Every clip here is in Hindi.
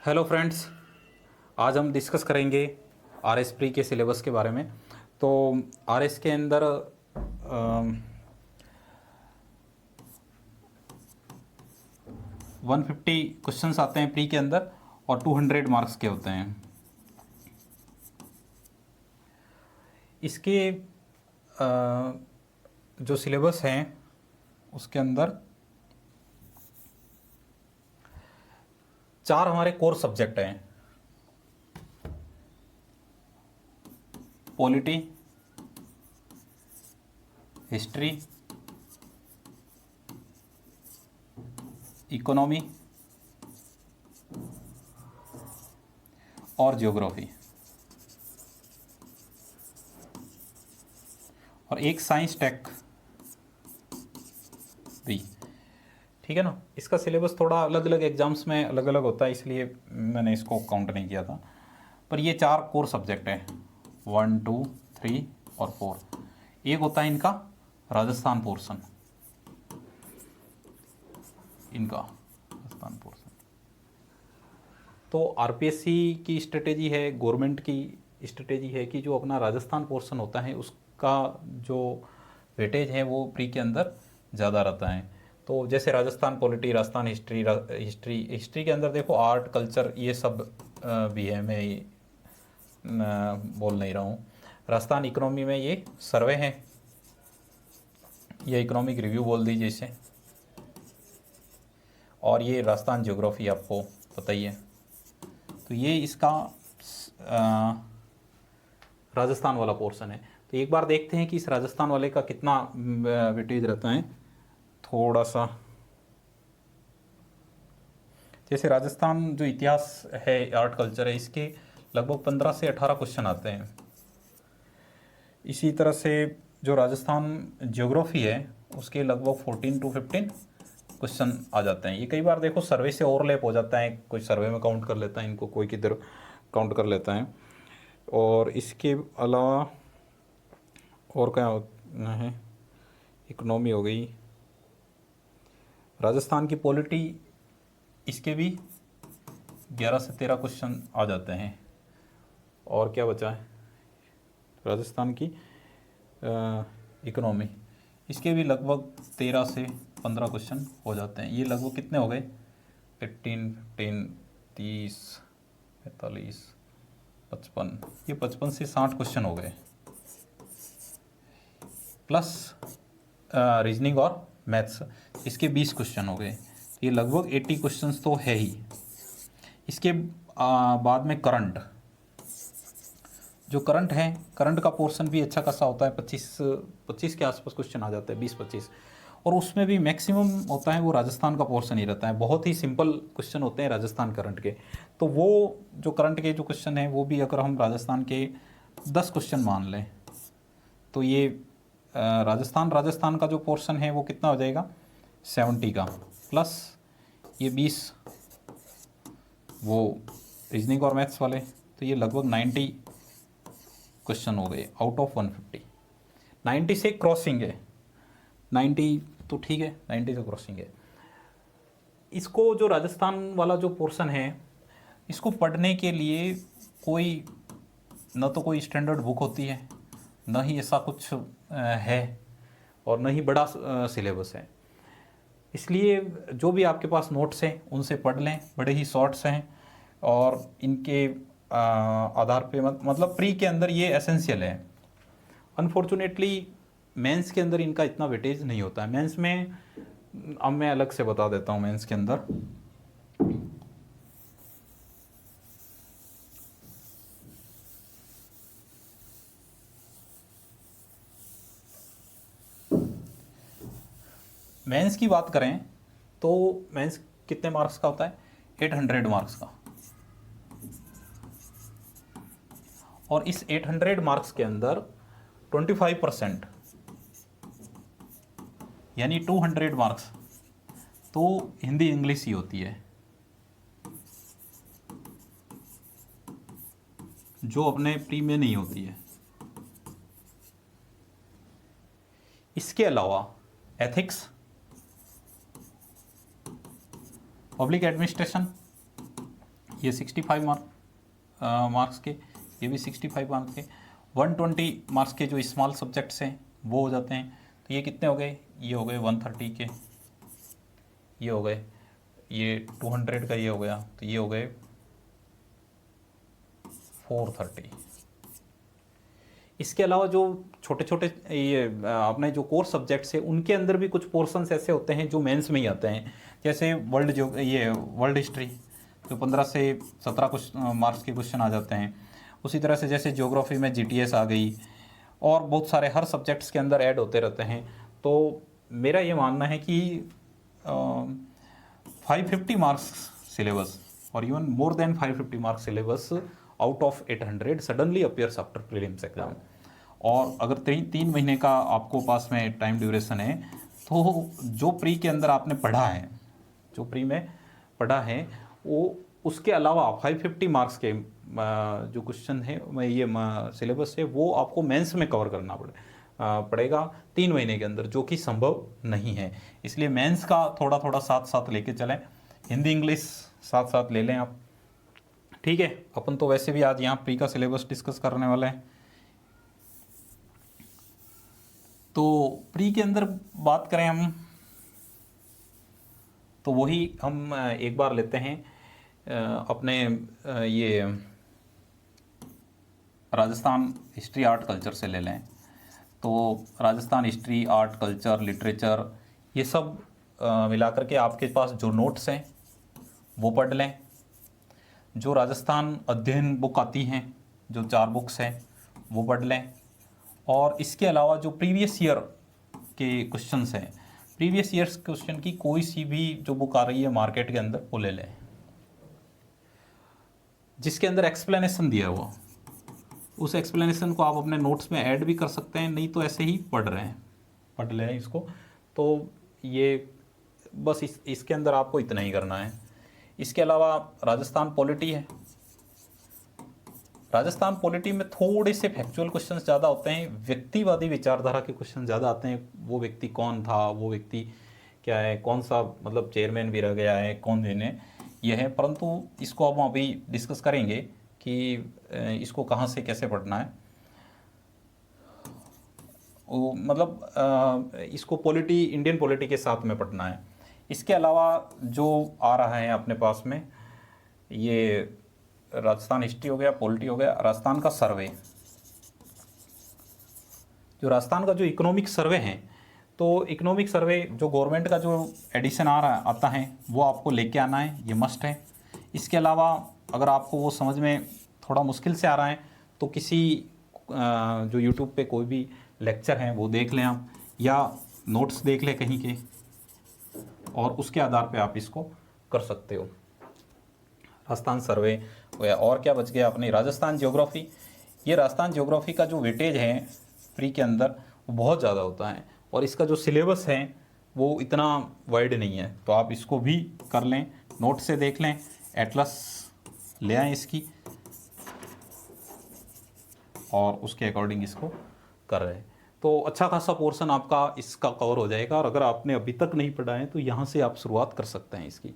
हेलो फ्रेंड्स, आज हम डिस्कस करेंगे आर एस प्री के सिलेबस के बारे में। तो आर एस के अंदर 150 क्वेश्चंस आते हैं प्री के अंदर और 200 मार्क्स के होते हैं। इसके जो सिलेबस हैं उसके अंदर 4 हमारे कोर सब्जेक्ट हैं। पॉलिटी, हिस्ट्री, इकोनॉमी और ज्योग्राफी, और एक साइंस टेक भी। ठीक है ना। इसका सिलेबस थोड़ा अलग अलग एग्जाम्स में अलग अलग होता है, इसलिए मैंने इसको काउंट नहीं किया था। पर ये 4 कोर सब्जेक्ट हैं, 1, 2, 3 और 4। एक होता है इनका राजस्थान पोर्शन, राजस्थान पोर्शन। तो आरपीएससी की स्ट्रेटेजी है, गवर्नमेंट की स्ट्रेटेजी है कि जो अपना राजस्थान पोर्शन होता है उसका जो वेटेज है वो प्री के अंदर ज़्यादा रहता है। तो जैसे राजस्थान पॉलिटी, राजस्थान हिस्ट्री के अंदर देखो आर्ट, कल्चर ये सब भी है। मैं बोल नहीं रहा हूँ। राजस्थान इकोनॉमी में ये सर्वे है या इकोनॉमिक रिव्यू बोल दीजिए इसे। और ये राजस्थान ज्योग्राफी आपको पता ही है। तो ये इसका राजस्थान वाला पोर्शन है। तो एक बार देखते हैं कि इस राजस्थान वाले का कितना वेटेज रहता है। थोड़ा सा जैसे राजस्थान जो इतिहास है, आर्ट कल्चर है, इसके लगभग 15 से 18 क्वेश्चन आते हैं। इसी तरह से जो राजस्थान ज्योग्राफी है उसके लगभग 14 to 15 क्वेश्चन आ जाते हैं। ये कई बार देखो सर्वे से ओवरलैप हो जाता है, कोई सर्वे में काउंट कर लेता है इनको, कोई किधर काउंट कर लेता है। और इसके अलावा और क्या होना है, इकोनॉमी हो गई, राजस्थान की पॉलिटी, इसके भी 11 से 13 क्वेश्चन आ जाते हैं। और क्या बचा है, राजस्थान की इकोनॉमी, इसके भी लगभग 13 से 15 क्वेश्चन हो जाते हैं। ये लगभग कितने हो गए, 15, 15, 30, 45, 55, ये 55 से 60 क्वेश्चन हो गए, प्लस रीजनिंग और मैथ्स, इसके 20 क्वेश्चन हो गए। ये लगभग 80 क्वेश्चंस तो है ही। इसके बाद में करंट, जो करंट है, करंट का पोर्शन भी अच्छा खासा होता है। 25 के आसपास क्वेश्चन आ जाते हैं, 20-25। और उसमें भी मैक्सिमम होता है वो राजस्थान का पोर्शन ही रहता है। बहुत ही सिंपल क्वेश्चन होते हैं राजस्थान करंट के। तो वो जो करंट के जो क्वेश्चन हैं वो भी अगर हम राजस्थान के 10 क्वेश्चन मान लें तो ये राजस्थान का जो पोर्शन है वो कितना हो जाएगा, 70 का, प्लस ये 20 वो रीजनिंग और मैथ्स वाले, तो ये लगभग 90 क्वेश्चन हो गए आउट ऑफ 150। 90 से क्रॉसिंग है, 90 तो ठीक है, 90 से क्रॉसिंग है। इसको जो राजस्थान वाला जो पोर्शन है, इसको पढ़ने के लिए कोई न तो कोई स्टैंडर्ड बुक होती है, न ही ऐसा कुछ है, और न ही बड़ा सिलेबस है। इसलिए जो भी आपके पास नोट्स हैं उनसे पढ़ लें, बड़े ही शॉर्ट्स हैं और इनके आधार पे मतलब प्री के अंदर ये एसेंशियल है। अनफॉर्चुनेटली मेंस के अंदर इनका इतना वेटेज नहीं होता है। मेंस में अब मैं अलग से बता देता हूँ। मेंस के अंदर मेंस की बात करें तो मेंस कितने मार्क्स का होता है, 800 मार्क्स का। और इस 800 मार्क्स के अंदर 25% यानी 200 मार्क्स तो हिंदी इंग्लिश ही होती है, जो अपने प्री में नहीं होती है। इसके अलावा एथिक्स, पब्लिक एडमिनिस्ट्रेशन ये 65 मार्क्स के, ये भी 65 मार्क्स के। 120 मार्क्स के जो स्मॉल सब्जेक्ट्स हैं वो हो जाते हैं। तो ये कितने हो गए, ये हो गए 130 के, ये हो गए, ये 200 का ये हो गया, तो ये हो गए 430। इसके अलावा जो छोटे छोटे ये अपने जो कोर सब्जेक्ट्स है उनके अंदर भी कुछ पोर्शंस ऐसे होते हैं जो मेंस में ही आते हैं। जैसे वर्ल्ड हिस्ट्री जो 15 से 17 कुछ मार्क्स के क्वेश्चन आ जाते हैं। उसी तरह से जैसे ज्योग्राफी में जीटीएस आ गई, और बहुत सारे हर सब्जेक्ट्स के अंदर ऐड होते रहते हैं। तो मेरा ये मानना है कि 550 मार्क्स सिलेबस और even more than 550 marks syllabus out of 800 suddenly appears after prelims exam. और अगर 3 महीने का आपको पास में टाइम ड्यूरेशन है, तो जो प्री के अंदर आपने पढ़ा है, जो प्री में पढ़ा है, वो उसके अलावा 550 मार्क्स के जो क्वेश्चन है ये सिलेबस है वो आपको मेंस में कवर करना पड़ेगा 3 महीने के अंदर, जो कि संभव नहीं है। इसलिए मेंस का थोड़ा थोड़ा साथ साथ लेके चलें, हिंदी इंग्लिश साथ साथ ले लें आप, ठीक है। अपन तो वैसे भी आज यहाँ प्री का सिलेबस डिस्कस करने वाले हैं। तो प्री के अंदर बात करें हम, तो वही हम एक बार लेते हैं अपने ये राजस्थान हिस्ट्री आर्ट कल्चर से ले लें। तो Rajasthan history art culture literature ये सब मिलाकर के आपके पास जो नोट्स हैं वो पढ़ लें। जो राजस्थान अध्ययन बुक आती हैं, जो 4 बुक्स हैं वो पढ़ लें। और इसके अलावा जो प्रीवियस ईयर के क्वेश्चंस हैं, प्रीवियस ईयर्स क्वेश्चन की कोई सी भी जो बुक आ रही है मार्केट के अंदर वो ले लें, जिसके अंदर एक्सप्लेनेशन दिया हुआ, उस एक्सप्लेनेशन को आप अपने नोट्स में ऐड भी कर सकते हैं, नहीं तो ऐसे ही पढ़ लें इसको। तो ये बस इसके अंदर आपको इतना ही करना है। इसके अलावा राजस्थान पॉलिटी है। राजस्थान पॉलिटी में थोड़े से फैक्चुअल क्वेश्चंस ज़्यादा होते हैं, व्यक्तिवादी विचारधारा के क्वेश्चन ज़्यादा आते हैं। वो व्यक्ति कौन था, वो व्यक्ति क्या है, कौन सा मतलब चेयरमैन भी रह गया है, कौन देने ये है। परंतु इसको हम अभी डिस्कस करेंगे कि इसको कहाँ से कैसे पढ़ना है। मतलब इसको पॉलिटी, इंडियन पॉलिटी के साथ में पढ़ना है। इसके अलावा जो आ रहा है अपने पास में, ये राजस्थान हिस्ट्री हो गया, पॉलिटी हो गया, राजस्थान का सर्वे, जो राजस्थान का जो इकोनॉमिक सर्वे है, तो इकोनॉमिक सर्वे जो गवर्नमेंट का जो एडिशन आता है वो आपको लेके आना है, ये मस्ट है। इसके अलावा अगर आपको वो समझ में थोड़ा मुश्किल से आ रहा है तो किसी जो यूट्यूब पे कोई भी लेक्चर हैं वो देख लें आप, या नोट्स देख लें कहीं के, और उसके आधार पे आप इसको कर सकते हो। राजस्थान सर्वे हो गया, और क्या बच गया अपनी राजस्थान ज्योग्राफी। ये राजस्थान ज्योग्राफी का जो वेटेज है प्री के अंदर वो बहुत ज़्यादा होता है, और इसका जो सिलेबस है वो इतना वाइड नहीं है, तो आप इसको भी कर लें, नोट से देख लें, एटलस ले आएँ इसकी, और उसके अकॉर्डिंग इसको कर रहे हैं। तो अच्छा खासा पोर्शन आपका इसका कवर हो जाएगा। और अगर आपने अभी तक नहीं पढ़ा है तो यहाँ से आप शुरुआत कर सकते हैं इसकी।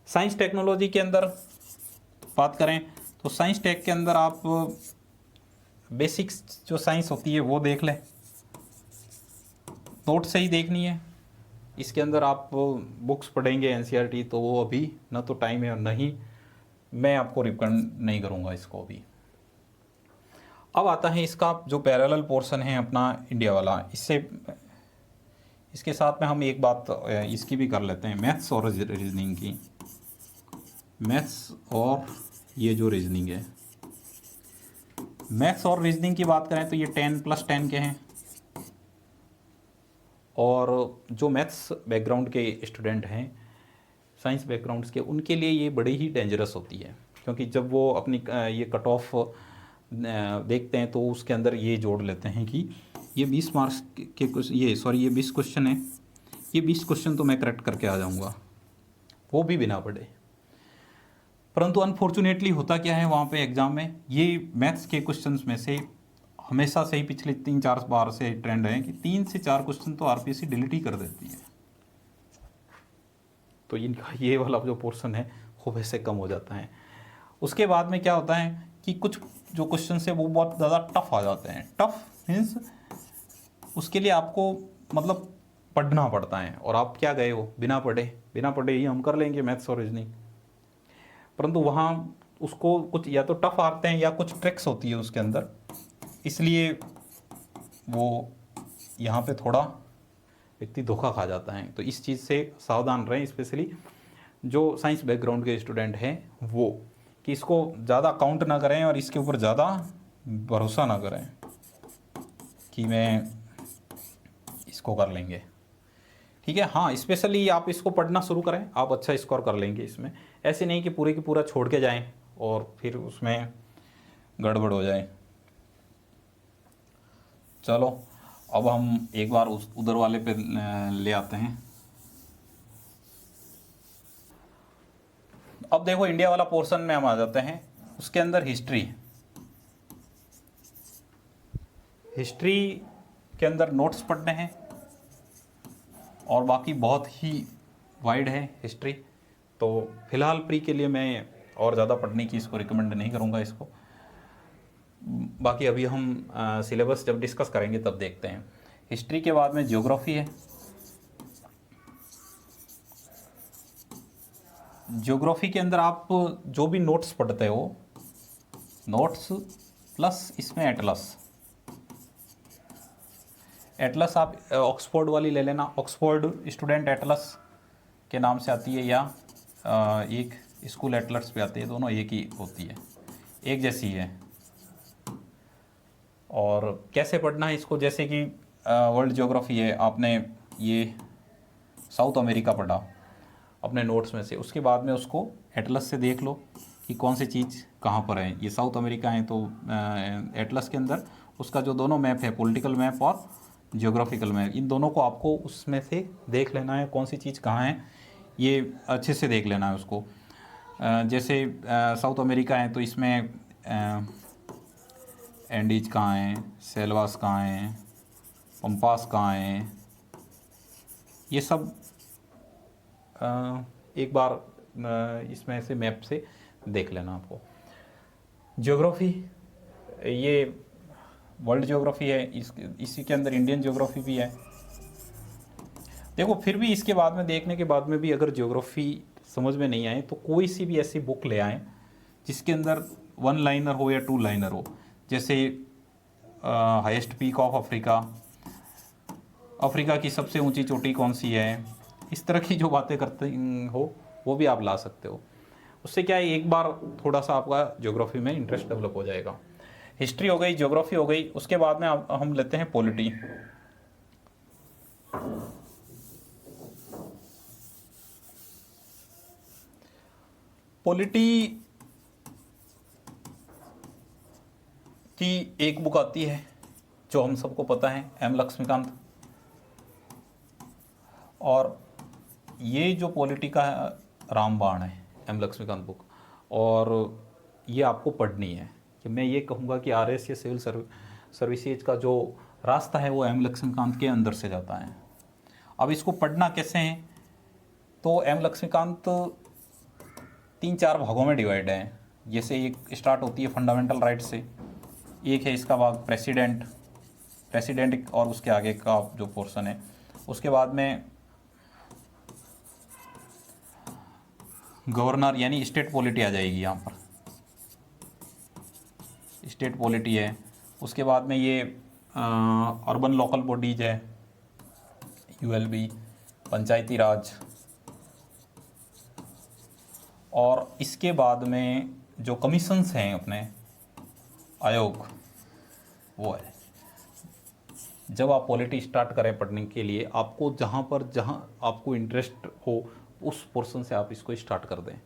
साइंस टेक्नोलॉजी के अंदर बात करें तो साइंस टेक के अंदर आप बेसिक्स जो साइंस होती है वो देख लें, नोट से ही देखनी है। इसके अंदर आप बुक्स पढ़ेंगे एनसीईआरटी तो वो अभी ना तो टाइम है और नहीं, मैं आपको रिकमेंड नहीं करूँगा इसको अभी। अब आता है इसका जो पैरेलल पोर्शन है अपना इंडिया वाला, इसके साथ में हम एक बात इसकी भी कर लेते हैं, मैथ्स और रीजनिंग की। मैथ्स और ये जो रीजनिंग है, मैथ्स और रीजनिंग की बात करें तो ये 10+10 के हैं, और जो मैथ्स बैकग्राउंड के स्टूडेंट हैं, साइंस बैकग्राउंड्स के, उनके लिए ये बड़ी ही डेंजरस होती है, क्योंकि जब वो अपनी ये कट ऑफ देखते हैं तो उसके अंदर ये जोड़ लेते हैं कि ये 20 मार्क्स के ये 20 क्वेश्चन है, ये 20 क्वेश्चन तो मैं करेक्ट करके आ जाऊंगा, वो भी बिना पढ़े। परंतु अनफॉर्चुनेटली होता क्या है वहाँ पे एग्ज़ाम में, ये मैथ्स के क्वेश्चंस में से हमेशा से ही पिछले 3-4 बार से ट्रेंड है कि 3 से 4 क्वेश्चन तो आरपीएससी डिलीट ही कर देती है। तो इनका ये वाला जो पोर्शन है वो वैसे कम हो जाता है। उसके बाद में क्या होता है कि कुछ जो क्वेश्चन है वो बहुत ज़्यादा टफ आ जाते हैं। टफ मीन्स उसके लिए आपको मतलब पढ़ना पड़ता है, और आप क्या गए हो बिना पढ़े ही हम कर लेंगे मैथ्स और रीजनिंग, परंतु वहाँ उसको कुछ या तो टफ आते हैं या कुछ ट्रिक्स होती है उसके अंदर, इसलिए वो यहाँ पे थोड़ा व्यक्ति धोखा खा जाता है। तो इस चीज़ से सावधान रहें, स्पेशली जो साइंस बैकग्राउंड के स्टूडेंट हैं वो, कि इसको ज़्यादा काउंट ना करें और इसके ऊपर ज़्यादा भरोसा ना करें कि मैं इसको कर लेंगे। ठीक है, हाँ, स्पेशली आप इसको पढ़ना शुरू करें, आप अच्छा स्कोर कर लेंगे इसमें। ऐसे नहीं कि पूरे की पूरा छोड़ के जाएं और फिर उसमें गड़बड़ हो जाए। चलो अब हम एक बार उस उधर वाले पे ले आते हैं। अब देखो इंडिया वाला पोर्शन में हम आ जाते हैं, उसके अंदर हिस्ट्री के अंदर नोट्स पढ़ने हैं, और बाकी बहुत ही वाइड है हिस्ट्री। तो फिलहाल प्री के लिए मैं और ज़्यादा पढ़ने की इसको रिकमेंड नहीं करूँगा इसको। बाकी अभी हम सिलेबस जब डिस्कस करेंगे तब देखते हैं। हिस्ट्री के बाद में ज्योग्राफी है। ज्योग्राफी के अंदर आप जो भी नोट्स पढ़ते हो, नोट्स प्लस इसमें एटलस आप ऑक्सफोर्ड वाली ले लेना, ऑक्सफोर्ड स्टूडेंट एटलस के नाम से आती है, या एक स्कूल एटलस पे आती है, दोनों एक ही होती है, एक जैसी है। और कैसे पढ़ना है इसको, जैसे कि वर्ल्ड ज्योग्राफी है, आपने ये साउथ अमेरिका पढ़ा अपने नोट्स में से, उसके बाद में उसको एटलस से देख लो कि कौन सी चीज़ कहाँ पर है। ये साउथ अमेरिका है तो एटलस के अंदर उसका जो दोनों मैप है, पॉलिटिकल मैप और ज्योग्राफिकल मैप, इन दोनों को आपको उसमें से देख लेना है कौन सी चीज़ कहाँ है, ये अच्छे से देख लेना है उसको। जैसे साउथ अमेरिका है तो इसमें एंडीज कहाँ हैं, सेल्वास कहाँ हैं, पंपास कहाँ हैं, ये सब एक बार इसमें से मैप से देख लेना आपको। ज्योग्राफी ये वर्ल्ड ज्योग्राफी है, इसी के अंदर इंडियन ज्योग्राफी भी है। देखो फिर भी इसके बाद में देखने के बाद में भी अगर ज्योग्राफी समझ में नहीं आए तो कोई सी भी ऐसी बुक ले आएँ जिसके अंदर 1 लाइनर हो या 2 लाइनर हो। जैसे हाईएस्ट पीक ऑफ अफ्रीका की सबसे ऊंची चोटी कौन सी है, इस तरह की जो बातें करते हो वो भी आप ला सकते हो। उससे क्या है, एक बार थोड़ा सा आपका ज्योग्राफी में इंटरेस्ट डेवलप हो जाएगा। हिस्ट्री हो गई, ज्योग्राफी हो गई, उसके बाद में हम लेते हैं पॉलिटी। पॉलिटी की एक बुक आती है जो हम सबको पता है, एम लक्ष्मीकांत। और ये जो पॉलिटी का रामबाण है, एम लक्ष्मीकांत बुक, और ये आपको पढ़नी है। कि मैं ये कहूँगा कि आरएस या सिविल सर्विसेज का जो रास्ता है वो एम लक्ष्मीकांत के अंदर से जाता है। अब इसको पढ़ना कैसे है, तो एम लक्ष्मीकांत 3-4 भागों में डिवाइड है। जैसे एक स्टार्ट होती है फंडामेंटल राइट से, एक है इसका भाग प्रेसिडेंट और उसके आगे का जो पोर्शन है, उसके बाद में गवर्नर यानी स्टेट पॉलिटी आ जाएगी। यहाँ पर स्टेट पॉलिटी है। उसके बाद में ये अर्बन लोकल बॉडीज है, यूएलबी, पंचायती राज, और इसके बाद में जो कमीशंस हैं अपने आयोग, वो है। जब आप पॉलिटी स्टार्ट करें पढ़ने के लिए, आपको जहाँ आपको इंटरेस्ट हो उस पोर्शन से आप इसको स्टार्ट कर दें,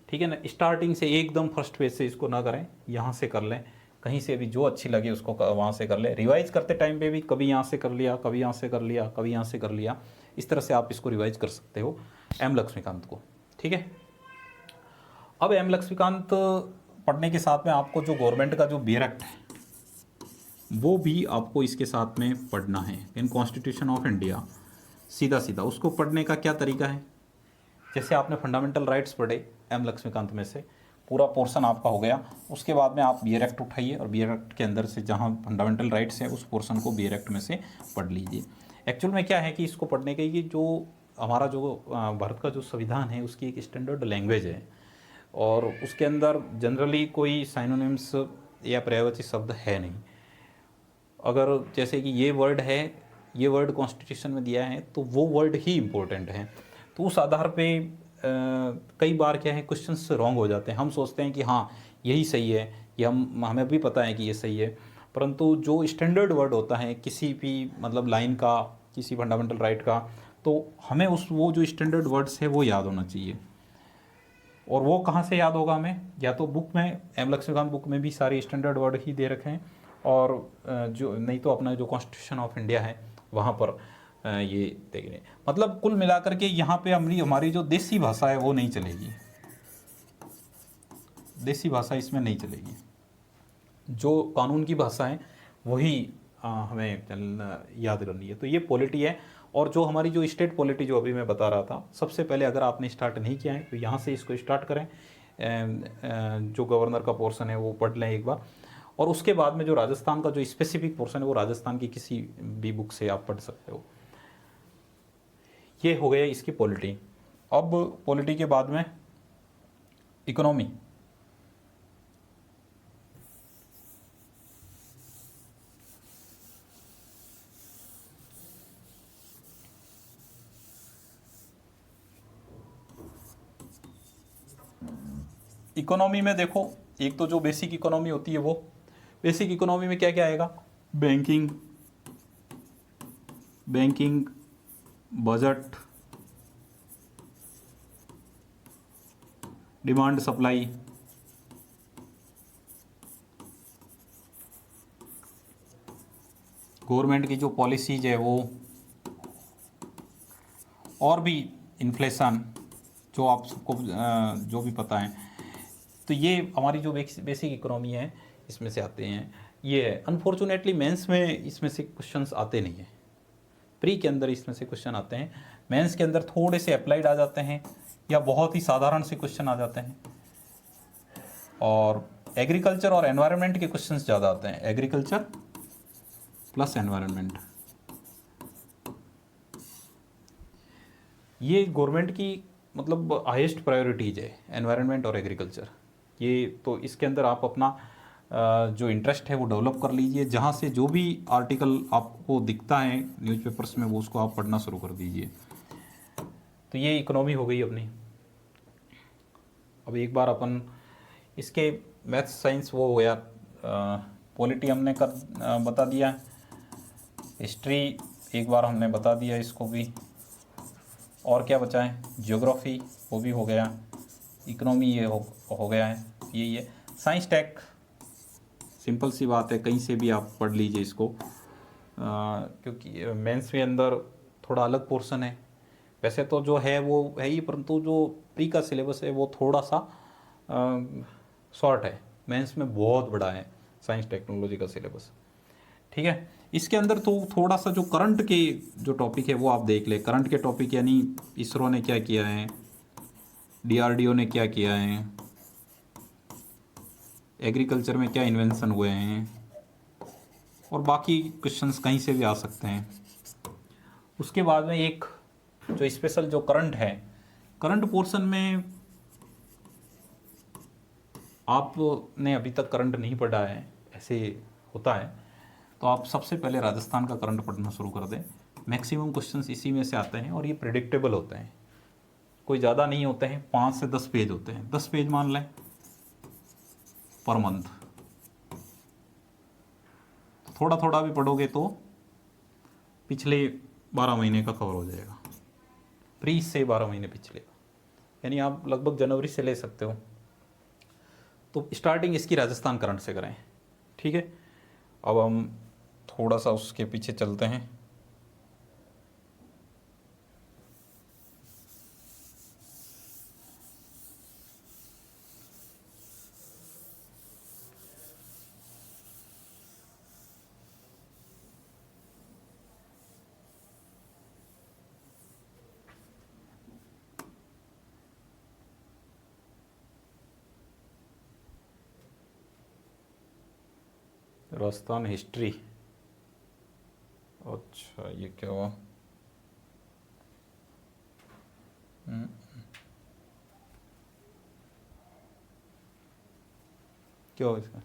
ठीक है ना। स्टार्टिंग से एकदम फर्स्ट पेज से इसको ना करें, यहाँ से कर लें, कहीं से भी जो अच्छी लगे उसको वहाँ से कर लें। रिवाइज करते टाइम पे भी कभी यहाँ से कर लिया, कभी यहाँ से कर लिया, कभी यहाँ से कर लिया, इस तरह से आप इसको रिवाइज कर सकते हो एम लक्ष्मीकांत को, ठीक है। अब एम लक्ष्मीकांत पढ़ने के साथ में आपको जो गवर्नमेंट का जो बेयर एक्ट है वो भी आपको इसके साथ में पढ़ना है। इन कॉन्स्टिट्यूशन ऑफ इंडिया सीधा उसको पढ़ने का क्या तरीका है, जैसे आपने फंडामेंटल राइट्स पढ़े एम लक्ष्मीकांत में से, पूरा पोर्शन आपका हो गया। उसके बाद में आप बियर एक्ट उठाइए और बियर एक्ट के अंदर से जहाँ फंडामेंटल राइट्स है उस पोर्शन को बियर एक्ट में से पढ़ लीजिए। एक्चुअल में क्या है कि इसको पढ़ने के लिए जो हमारा जो भारत का जो संविधान है उसकी एक स्टैंडर्ड लैंग्वेज है और उसके अंदर जनरली कोई साइनोनिम्स या पर्यायवाची शब्द है नहीं। अगर जैसे कि ये वर्ड है, ये वर्ड कॉन्स्टिट्यूशन में दिया है तो वो वर्ड ही इम्पोर्टेंट है। तो उस आधार पे कई बार क्या है क्वेश्चंस रॉन्ग हो जाते हैं। हम सोचते हैं कि हाँ यही सही है, ये हमें भी पता है कि ये सही है, परंतु जो स्टैंडर्ड वर्ड होता है किसी भी मतलब लाइन का, किसी फंडामेंटल राइट का, तो हमें वो जो स्टैंडर्ड वर्ड्स है वो याद होना चाहिए। और वो कहाँ से याद होगा हमें? या तो बुक में, एम लक्ष्मीकांत बुक में भी सारे स्टैंडर्ड वर्ड ही दे रखे हैं, और जो नहीं तो अपना जो कॉन्स्टिट्यूशन ऑफ इंडिया है वहाँ पर ये देखने। मतलब कुल मिलाकर के यहाँ पे हमारी जो देसी भाषा है वो नहीं चलेगी, देसी भाषा इसमें नहीं चलेगी। जो कानून की भाषा है वही हमें याद करनी है। तो ये पॉलिटी है। और जो हमारी जो स्टेट पॉलिटी जो अभी मैं बता रहा था, सबसे पहले अगर आपने स्टार्ट नहीं किया है तो यहाँ से इसको स्टार्ट करें। जो गवर्नर का पोर्शन है वो पढ़ लें एक बार, और उसके बाद में जो राजस्थान का जो स्पेसिफिक पोर्शन है वो राजस्थान की किसी भी बुक से आप पढ़ सकते हो। ये हो गया इसकी पॉलिटी। अब पॉलिटी के बाद में इकोनॉमी। इकोनॉमी में देखो, एक तो जो बेसिक इकोनॉमी होती है वो, बेसिक इकोनॉमी में क्या क्या आएगा? Banking, budget, demand supply, government की जो पॉलिसीज है वो, और भी इन्फ्लेशन जो आप सबको जो भी पता है। तो ये हमारी जो बेसिक इकोनॉमी है इसमें से आते हैं। ये है, अनफॉर्चुनेटली मेंस में इसमें से क्वेश्चंस आते नहीं हैं। प्री के अंदर इसमें से क्वेश्चन आते हैं, मेंस के अंदर थोड़े से अप्लाइड आ जाते हैं या बहुत ही साधारण से क्वेश्चन आ जाते हैं। और एग्रीकल्चर और एनवायरनमेंट के क्वेश्चंस ज़्यादा आते हैं, एग्रीकल्चर प्लस एनवायरनमेंट। ये गवर्नमेंट की मतलब हाईएस्ट प्रायोरिटीज है, एनवायरनमेंट और एग्रीकल्चर। ये तो इसके अंदर आप अपना जो इंटरेस्ट है वो डेवलप कर लीजिए। जहाँ से जो भी आर्टिकल आपको दिखता है न्यूज़पेपर्स में वो उसको आप पढ़ना शुरू कर दीजिए। तो ये इकोनॉमी हो गई अपनी। अब एक बार अपन इसके मैथ्स साइंस वो हो गया, पॉलिटी हमने बता दिया, हिस्ट्री एक बार हमने बता दिया इसको भी, और क्या बचा है? ज्योग्राफी, वो भी हो गया, इकोनॉमी ये हो गया है, यही है। साइंस टेक सिंपल सी बात है, कहीं से भी आप पढ़ लीजिए इसको, क्योंकि मेंस के अंदर थोड़ा अलग पोर्शन है। वैसे तो जो है वो है ही, परंतु जो प्री का सिलेबस है वो थोड़ा सा शॉर्ट है, मेंस में बहुत बड़ा है साइंस टेक्नोलॉजी का सिलेबस। ठीक है, इसके अंदर तो थोड़ा सा जो करंट के जो टॉपिक है वो आप देख ले। करंट के टॉपिक यानी इसरो ने क्या किया है, डीआरडीओ ने क्या किया है, एग्रीकल्चर में क्या इन्वेंशन हुए हैं, और बाकी क्वेश्चंस कहीं से भी आ सकते हैं। उसके बाद में एक जो स्पेशल जो करंट है, करंट पोर्शन में आपने अभी तक करंट नहीं पढ़ा है, ऐसे होता है, तो आप सबसे पहले राजस्थान का करंट पढ़ना शुरू कर दें। मैक्सिमम क्वेश्चंस इसी में से आते हैं और ये प्रिडिक्टेबल होते हैं, कोई ज़्यादा नहीं होते हैं, 5 से 10 पेज होते हैं, 10 पेज मान लें पर मंथ। थोड़ा थोड़ा भी पढ़ोगे तो पिछले 12 महीने का कवर हो जाएगा, प्री से 12 महीने पिछले, यानी आप लगभग जनवरी से ले सकते हो। तो स्टार्टिंग इसकी राजस्थान करंट से करें। ठीक है, अब हम थोड़ा सा उसके पीछे चलते हैं। राजस्थान हिस्ट्री, अच्छा ये क्या हुआ? क्या हुआ इसका?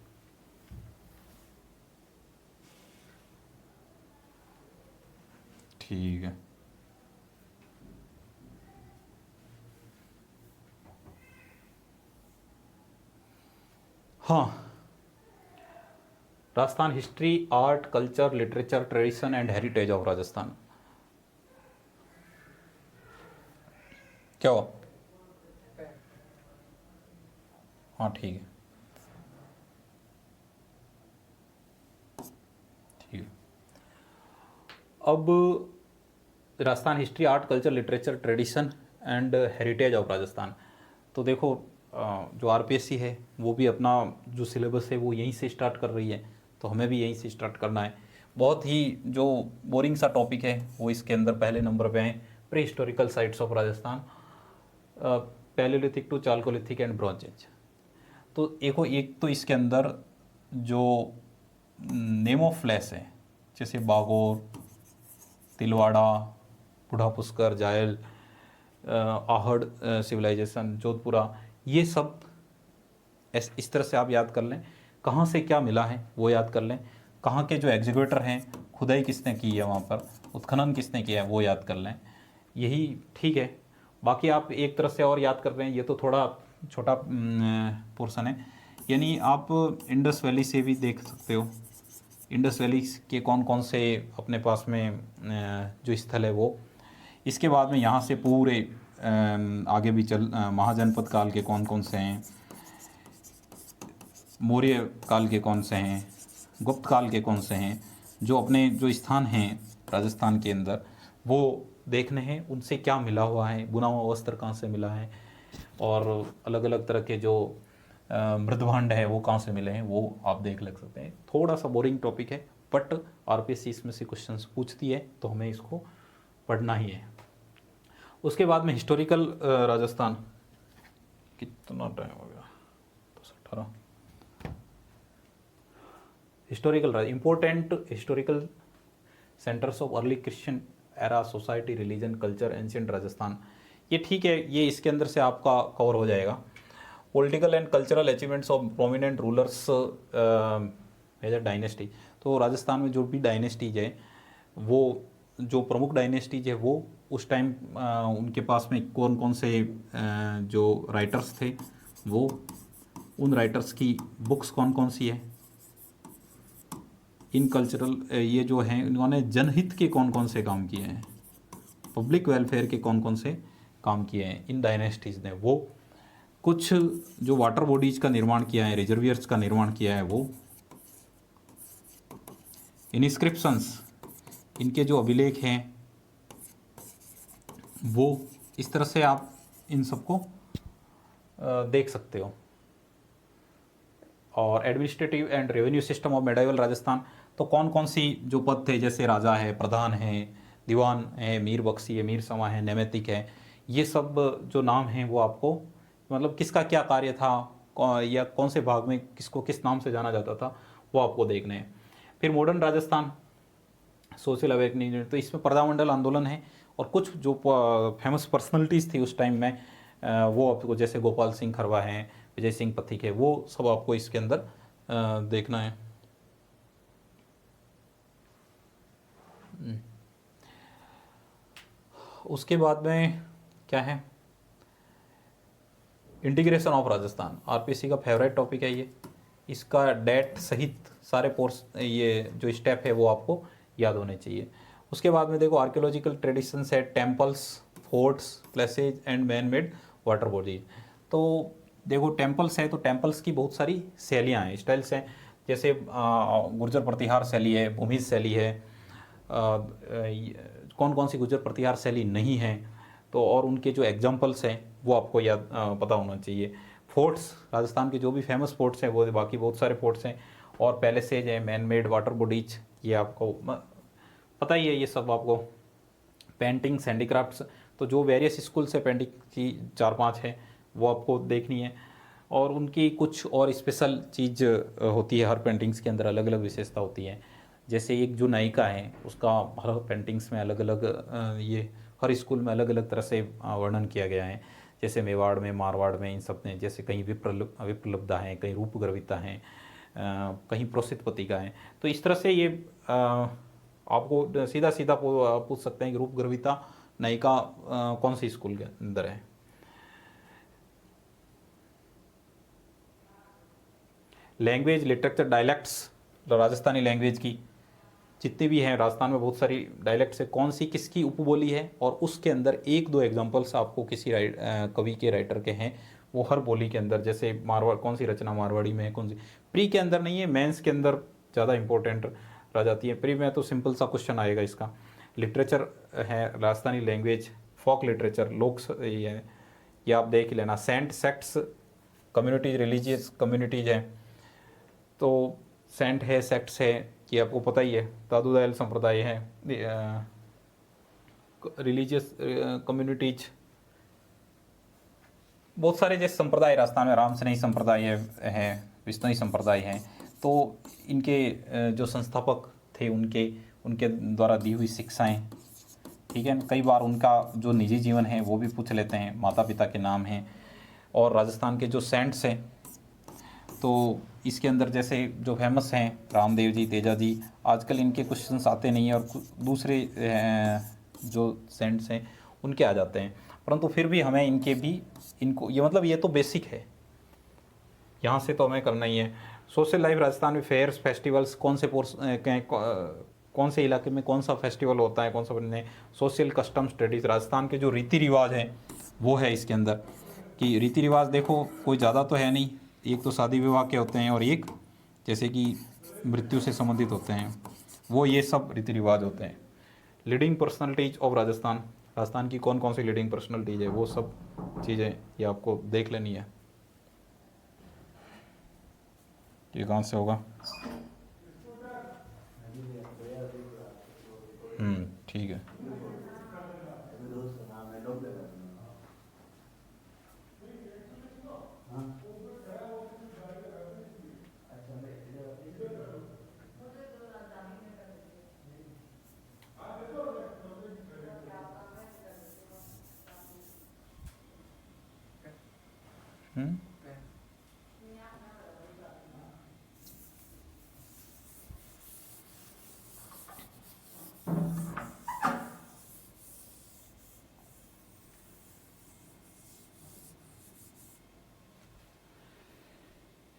ठीक है, हाँ, Rajasthan history, art, culture, literature, tradition and heritage of Rajasthan. क्या हुआ? हाँ ठीक है, ठीक है। अब Rajasthan history, art, culture, literature, tradition and heritage of Rajasthan. तो देखो जो आरपीएससी है वो भी अपना जो सिलेबस है वो यहीं से स्टार्ट कर रही है, तो हमें भी यहीं से स्टार्ट करना है। बहुत ही जो बोरिंग सा टॉपिक है वो इसके अंदर पहले नंबर पे है, pre historical sites of Rajasthan, paleolithic to chalcolithic and bronze age. तो देखो एक तो इसके अंदर जो नेम ऑफ प्लेस है, जैसे बागोर, तिलवाड़ा, बूढ़ा पुष्कर, जायल, आहड़ सिविलाइजेशन, जोधपुरा, ये सब इस तरह से आप याद कर लें। कहाँ से क्या मिला है वो याद कर लें, कहाँ के जो एग्जीक्यूटर हैं, खुदाई किसने की है वहाँ पर, उत्खनन किसने किया है वो याद कर लें, यही ठीक है। बाकी आप एक तरह से और याद कर रहे हैं, ये तो थोड़ा छोटा पोर्शन है, यानी आप इंडस वैली से भी देख सकते हो, इंडस वैली के कौन कौन से अपने पास में जो स्थल है वो। इसके बाद में यहाँ से पूरे आगे भी चल महाजनपद काल के कौन कौन से हैं, मौर्य काल के कौन से हैं, गुप्त काल के कौन से हैं, जो अपने जो स्थान हैं राजस्थान के अंदर वो देखने हैं, उनसे क्या मिला हुआ है, बुना हुआ वस्त्र कहाँ से मिला है, और अलग अलग तरह के जो मृदभांड है वो कहाँ से मिले हैं वो आप देख लग सकते हैं। थोड़ा सा बोरिंग टॉपिक है, बट आरपीएससी इसमें से क्वेश्चंस पूछती है तो हमें इसको पढ़ना ही है। उसके बाद में हिस्टोरिकल राजस्थान, कितना टाइम हो गया, 18। Historical important historical centres of early Christian era society, religion, culture, ancient Rajasthan, ये ठीक है, ये इसके अंदर से आपका कवर हो जाएगा। Political and cultural achievements of prominent rulers as a dynasty, तो राजस्थान में जो भी डायनेस्टीज है वो, जो प्रमुख डायनेस्टीज है वो उस टाइम उनके पास में कौन कौन से जो राइटर्स थे, वो उन राइटर्स की बुक्स कौन कौन सी है, इन कल्चरल ये जो हैं इन्होंने जनहित के कौन कौन से काम किए हैं, पब्लिक वेलफेयर के कौन कौन से काम किए हैं इन डायनेस्टीज़ ने, वो कुछ जो वाटर बॉडीज का निर्माण किया है, रिजर्वियर्स का निर्माण किया है वो, इनस्क्रिप्शंस, इनके जो अभिलेख हैं वो, इस तरह से आप इन सबको देख सकते हो। और administrative and revenue system of medieval Rajasthan, तो कौन कौन सी जो पद थे, जैसे राजा है, प्रधान है, दीवान है, मीर बख्शी है, मीर समा है, नैमित्तिक है, ये सब जो नाम हैं वो आपको मतलब किसका क्या कार्य था, या कौन से भाग में किसको किस नाम से जाना जाता था वो आपको देखने हैं। फिर मॉडर्न राजस्थान, सोशल अवेकनिंग, तो इसमें प्रजामंडल आंदोलन है, और कुछ जो फेमस पर्सनैलिटीज़ थी उस टाइम में वो आपको, जैसे गोपाल सिंह खरवा हैं, विजय सिंह पथिक है, वो सब आपको इसके अंदर देखना है। उसके बाद में क्या है, इंटीग्रेशन ऑफ राजस्थान, आरपीसी का फेवरेट टॉपिक है ये, इसका डेट सहित सारे पोर्स ये जो स्टेप है वो आपको याद होने चाहिए। उसके बाद में देखो आर्कियोलॉजिकल ट्रेडिशंस है, temples, forts, places and man made water bodies. तो देखो टेम्पल्स है तो टेम्पल्स की बहुत सारी शैलियाँ हैं, स्टाइल्स हैं, जैसे गुर्जर प्रतिहार शैली है, भूमिज शैली है, कौन कौन सी गुर्जर प्रतिहार शैली नहीं है, तो और उनके जो एग्जाम्पल्स हैं वो आपको याद पता होना चाहिए। फोर्ट्स, राजस्थान के जो भी फेमस फोर्ट्स हैं वो, बाकी बहुत सारे फोर्ट्स हैं, और पैलेसेज हैं, मैन मेड वाटर बॉडीज, ये आपको पता ही है ये सब आपको। पेंटिंग्स, हैंडीक्राफ्ट्स, तो जो वेरियस स्कूल से पेंटिंग की 4-5 है वो आपको देखनी है। और उनकी कुछ और स्पेशल चीज़ होती है, हर पेंटिंग्स के अंदर अलग अलग विशेषता होती है। जैसे एक जो नायिका है उसका हर पेंटिंग्स में अलग अलग ये हर स्कूल में अलग अलग तरह से वर्णन किया गया है। जैसे मेवाड़ में, मारवाड़ में, इन सब में जैसे कहीं विप्लुब्धा हैं, कहीं रूपगर्विता हैं, कहीं प्रोसितपतिका है। तो इस तरह से ये आपको सीधा सीधा पूछ सकते हैं कि रूपगर्विता नायिका कौन सी स्कूल के अंदर है। Language, literature, dialects, Rajasthani language की जितनी भी हैं, राजस्थान में बहुत सारी डायलेक्ट्स है, कौन सी किसकी उपबोली है, और उसके अंदर एक दो एग्जांपल्स आपको किसी कवि के, राइटर के हैं, वो हर बोली के अंदर, जैसे मारवाड़, कौन सी रचना मारवाड़ी में है, कौन सी प्री के अंदर नहीं है, मेंस के अंदर ज़्यादा इंपॉर्टेंट रह जाती है। प्री में तो सिंपल सा क्वेश्चन आएगा इसका। लिटरेचर है राजस्थानी लैंग्वेज, फोक लिटरेचर, ये है, ये आप देख लेना। Saint, sects, communities, religious communities है, तो सेंट है, सेक्ट्स है, ये आपको पता ही है। दादूदयाल संप्रदाय है, रिलीजियस कम्युनिटीज, बहुत सारे जैसे संप्रदाय राजस्थान में, राम सनेही संप्रदाय है, विष्णुई संप्रदाय है। तो इनके जो संस्थापक थे उनके उनके द्वारा दी हुई शिक्षाएं, ठीक है। कई बार उनका जो निजी जीवन है वो भी पूछ लेते हैं, माता पिता के नाम हैं। और राजस्थान के जो सेंट्स हैं, तो इसके अंदर जैसे जो फेमस हैं, रामदेव जी, तेजा जी, आजकल इनके क्वेश्चंस आते नहीं हैं, और दूसरे जो सेंट्स हैं उनके आ जाते हैं। परंतु फिर भी हमें इनको ये मतलब ये तो बेसिक है, यहाँ से तो हमें करना ही है। सोशल लाइफ राजस्थान में, फेयर्स, फेस्टिवल्स, कौन से इलाके में कौन सा फेस्टिवल होता है, कौन सा बनने, सोशल कस्टम स्टडीज़, राजस्थान के जो रीति रिवाज हैं वो है इसके अंदर। कि रीति रिवाज देखो कोई ज़्यादा तो है नहीं, एक तो शादी विवाह के होते हैं, और एक जैसे कि मृत्यु से संबंधित होते हैं, वो ये सब रीति रिवाज होते हैं। Leading personalities of Rajasthan, Rajasthan की कौन कौन सी लीडिंग पर्सनालिटीज है, वो सब चीज़ें ये आपको देख लेनी है। ये कहाँ से होगा? ठीक है।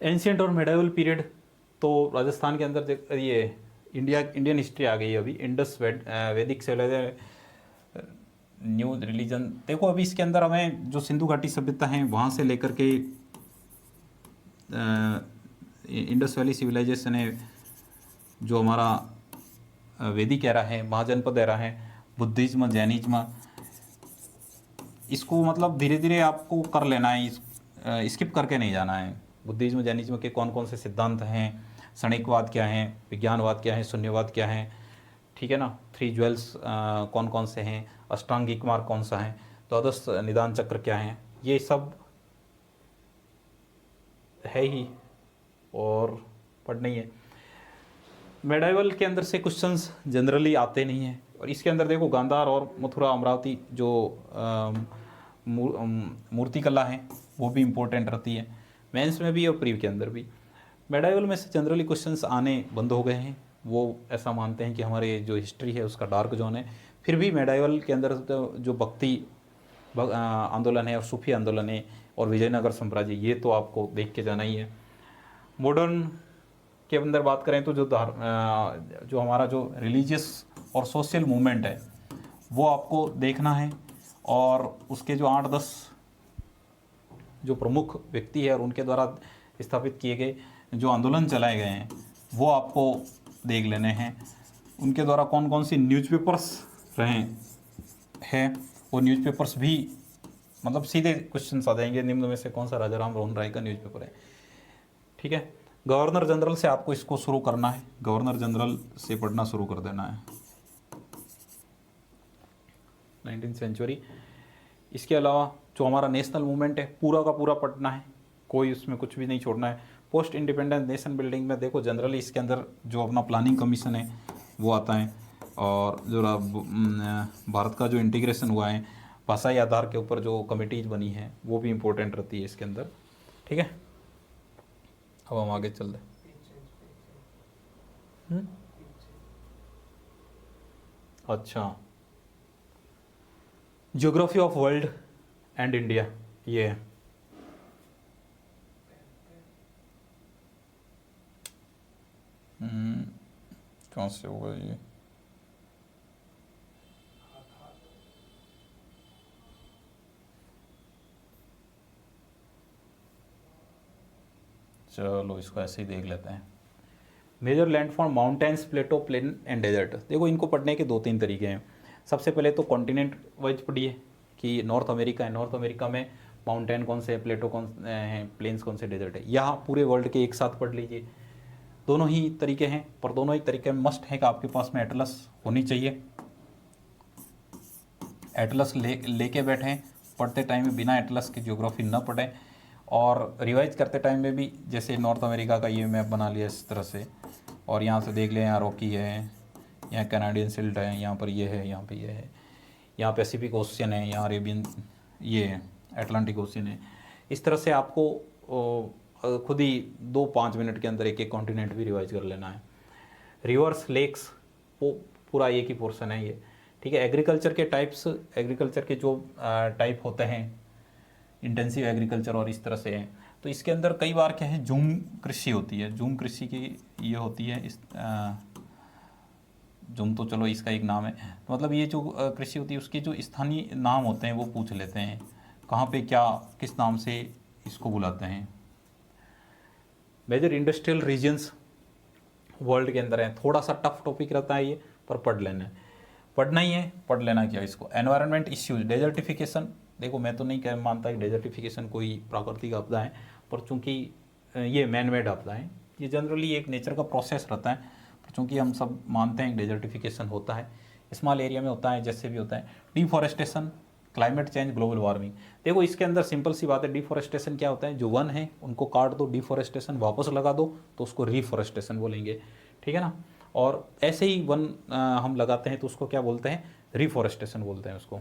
एंशियंट और मेडाइवल पीरियड, तो राजस्थान के अंदर ये इंडियन हिस्ट्री आ गई है अभी। इंडस वैदिक सिविलाइजेशन, न्यू रिलीजन, देखो अभी इसके अंदर हमें जो सिंधु घाटी सभ्यता है वहाँ से लेकर के इंडस वैली सिविलाइजेशन है, जो हमारा वैदिक एरा है, महाजनपद एरा है, बुद्धिज्म, जैनिज्म, इसको मतलब धीरे धीरे आपको कर लेना है, स्किप करके नहीं जाना है। बुद्धिज्म, जैनिज्म के कौन कौन से सिद्धांत हैं, क्षणिकवाद क्या है, विज्ञानवाद क्या है, शून्यवाद क्या है, ठीक है ना। 3 ज्वेल्स कौन कौन से हैं, अष्टांगिक मार्ग कौन सा है, द्वादश निदान चक्र क्या है, ये सब है ही और पढ़ना ही है। मेडाइवल के अंदर से क्वेश्चंस जनरली आते नहीं हैं, और इसके अंदर देखो गांधार और मथुरा अमरावती जो मूर्तिकला है वो भी इम्पोर्टेंट रहती है, मेंस में भी और प्री के अंदर भी। मेडाइवल में से जनरली क्वेश्चंस आने बंद हो गए हैं, वो ऐसा मानते हैं कि हमारे जो हिस्ट्री है उसका डार्क जोन है। फिर भी मेडाइवल के अंदर जो भक्ति आंदोलन है और सूफी आंदोलन है और विजयनगर साम्राज्य, ये तो आपको देख के जाना ही है। मॉडर्न के अंदर बात करें तो जो हमारा जो रिलीजियस और सोशल मूवमेंट है वो आपको देखना है, और उसके जो 8-10 जो प्रमुख व्यक्ति है और उनके द्वारा स्थापित किए गए जो आंदोलन चलाए गए हैं वो आपको देख लेने हैं। उनके द्वारा कौन कौन सी न्यूज़पेपर्स रहे हैं, वो न्यूज़पेपर्स भी मतलब सीधे क्वेश्चन आ जाएंगे, निम्न में से कौन सा राजा राम मोहन राय का न्यूज़पेपर है, ठीक है। गवर्नर जनरल से आपको इसको शुरू करना है, गवर्नर जनरल से पढ़ना शुरू कर देना है, 19वीं सेंचुरी। इसके अलावा जो हमारा नेशनल मूवमेंट है पूरा का पूरा पढ़ना है, कोई उसमें कुछ भी नहीं छोड़ना है। पोस्ट इंडिपेंडेंस नेशन बिल्डिंग में देखो जनरली इसके अंदर जो अपना प्लानिंग कमीशन है वो आता है, और जो भारत का जो इंटीग्रेशन हुआ है भाषाई आधार के ऊपर जो कमिटीज बनी है वो भी इम्पोर्टेंट रहती है इसके अंदर। ठीक है, अब हम आगे चल रहे। अच्छा, geography of world and India ये है। कौन से होगा ये? चलो इसको ऐसे ही देख लेते हैं। Major landform mountains, plateau, plain and desert. देखो इनको पढ़ने के 2-3 तरीके हैं। सबसे पहले तो कॉन्टिनेंट वाइज पढ़िए कि नॉर्थ अमेरिका है, नॉर्थ अमेरिका में माउंटेन कौन से है, प्लेटो कौन हैं, प्लेन्स कौन से, डेजर्ट है। यहाँ पूरे वर्ल्ड के एक साथ पढ़ लीजिए। दोनों ही तरीके हैं, पर दोनों ही तरीके में मस्ट है कि आपके पास में एटलस होनी चाहिए। एटलस लेके बैठें, पढ़ते टाइम में बिना एटलस की ज्योग्राफी न पढ़ें, और रिवाइज करते टाइम में भी जैसे नॉर्थ अमेरिका का ये मैप बना लिया इस तरह से, और यहाँ से देख लें, यहाँ रॉकी है, यहाँ कैनेडियन सिल्ट है, यहाँ पर ये है, यहाँ पे ये है, यहाँ पैसिफिक ओशियन है, यहाँ अरेबियन, ये अटलांटिक ओशियन है। इस तरह से आपको खुद ही 2-5 मिनट के अंदर एक एक कॉन्टिनेंट भी रिवाइज कर लेना है। रिवर्स, लेक्स, वो पूरा एक ही पोर्शन है ये। ठीक है, एग्रीकल्चर के टाइप्स, एग्रीकल्चर के जो टाइप होते हैं, इंटेंसिव एग्रीकल्चर और इस तरह से है। तो इसके अंदर कई बार क्या है, झूम कृषि होती है, झूम कृषि की ये होती है। इस झूम तो चलो इसका एक नाम है, तो मतलब ये जो कृषि होती है उसके जो स्थानीय नाम होते हैं वो पूछ लेते हैं, कहाँ पे क्या किस नाम से इसको बुलाते हैं। मेजर इंडस्ट्रियल रीजन्स वर्ल्ड के अंदर है। थोड़ा सा टफ टॉपिक रहता है ये, पर पढ़ लेना है, पढ़ना ही है, पढ़ लेना क्या इसको। Environment issues, desertification. देखो मैं तो नहीं कह मानता कि डेजर्टिफिकेशन कोई प्राकृतिक आपदा है, पर चूंकि ये मैन मेड आपदा है, ये जनरली एक नेचर का प्रोसेस रहता है, पर चूंकि हम सब मानते हैं डेजर्टिफिकेशन होता है, स्मॉल एरिया में होता है, जैसे भी होता है। Deforestation, climate change, global warming. देखो इसके अंदर सिंपल सी बात है, डिफॉरेस्टेशन क्या होता है, जो वन है उनको काट दो, डिफॉरेस्टेशन वापस लगा दो तो उसको रिफॉरेस्टेशन बोलेंगे। ठीक है ना, और ऐसे ही वन हम लगाते हैं तो उसको क्या बोलते हैं, रिफॉरेस्टेशन बोलते हैं उसको।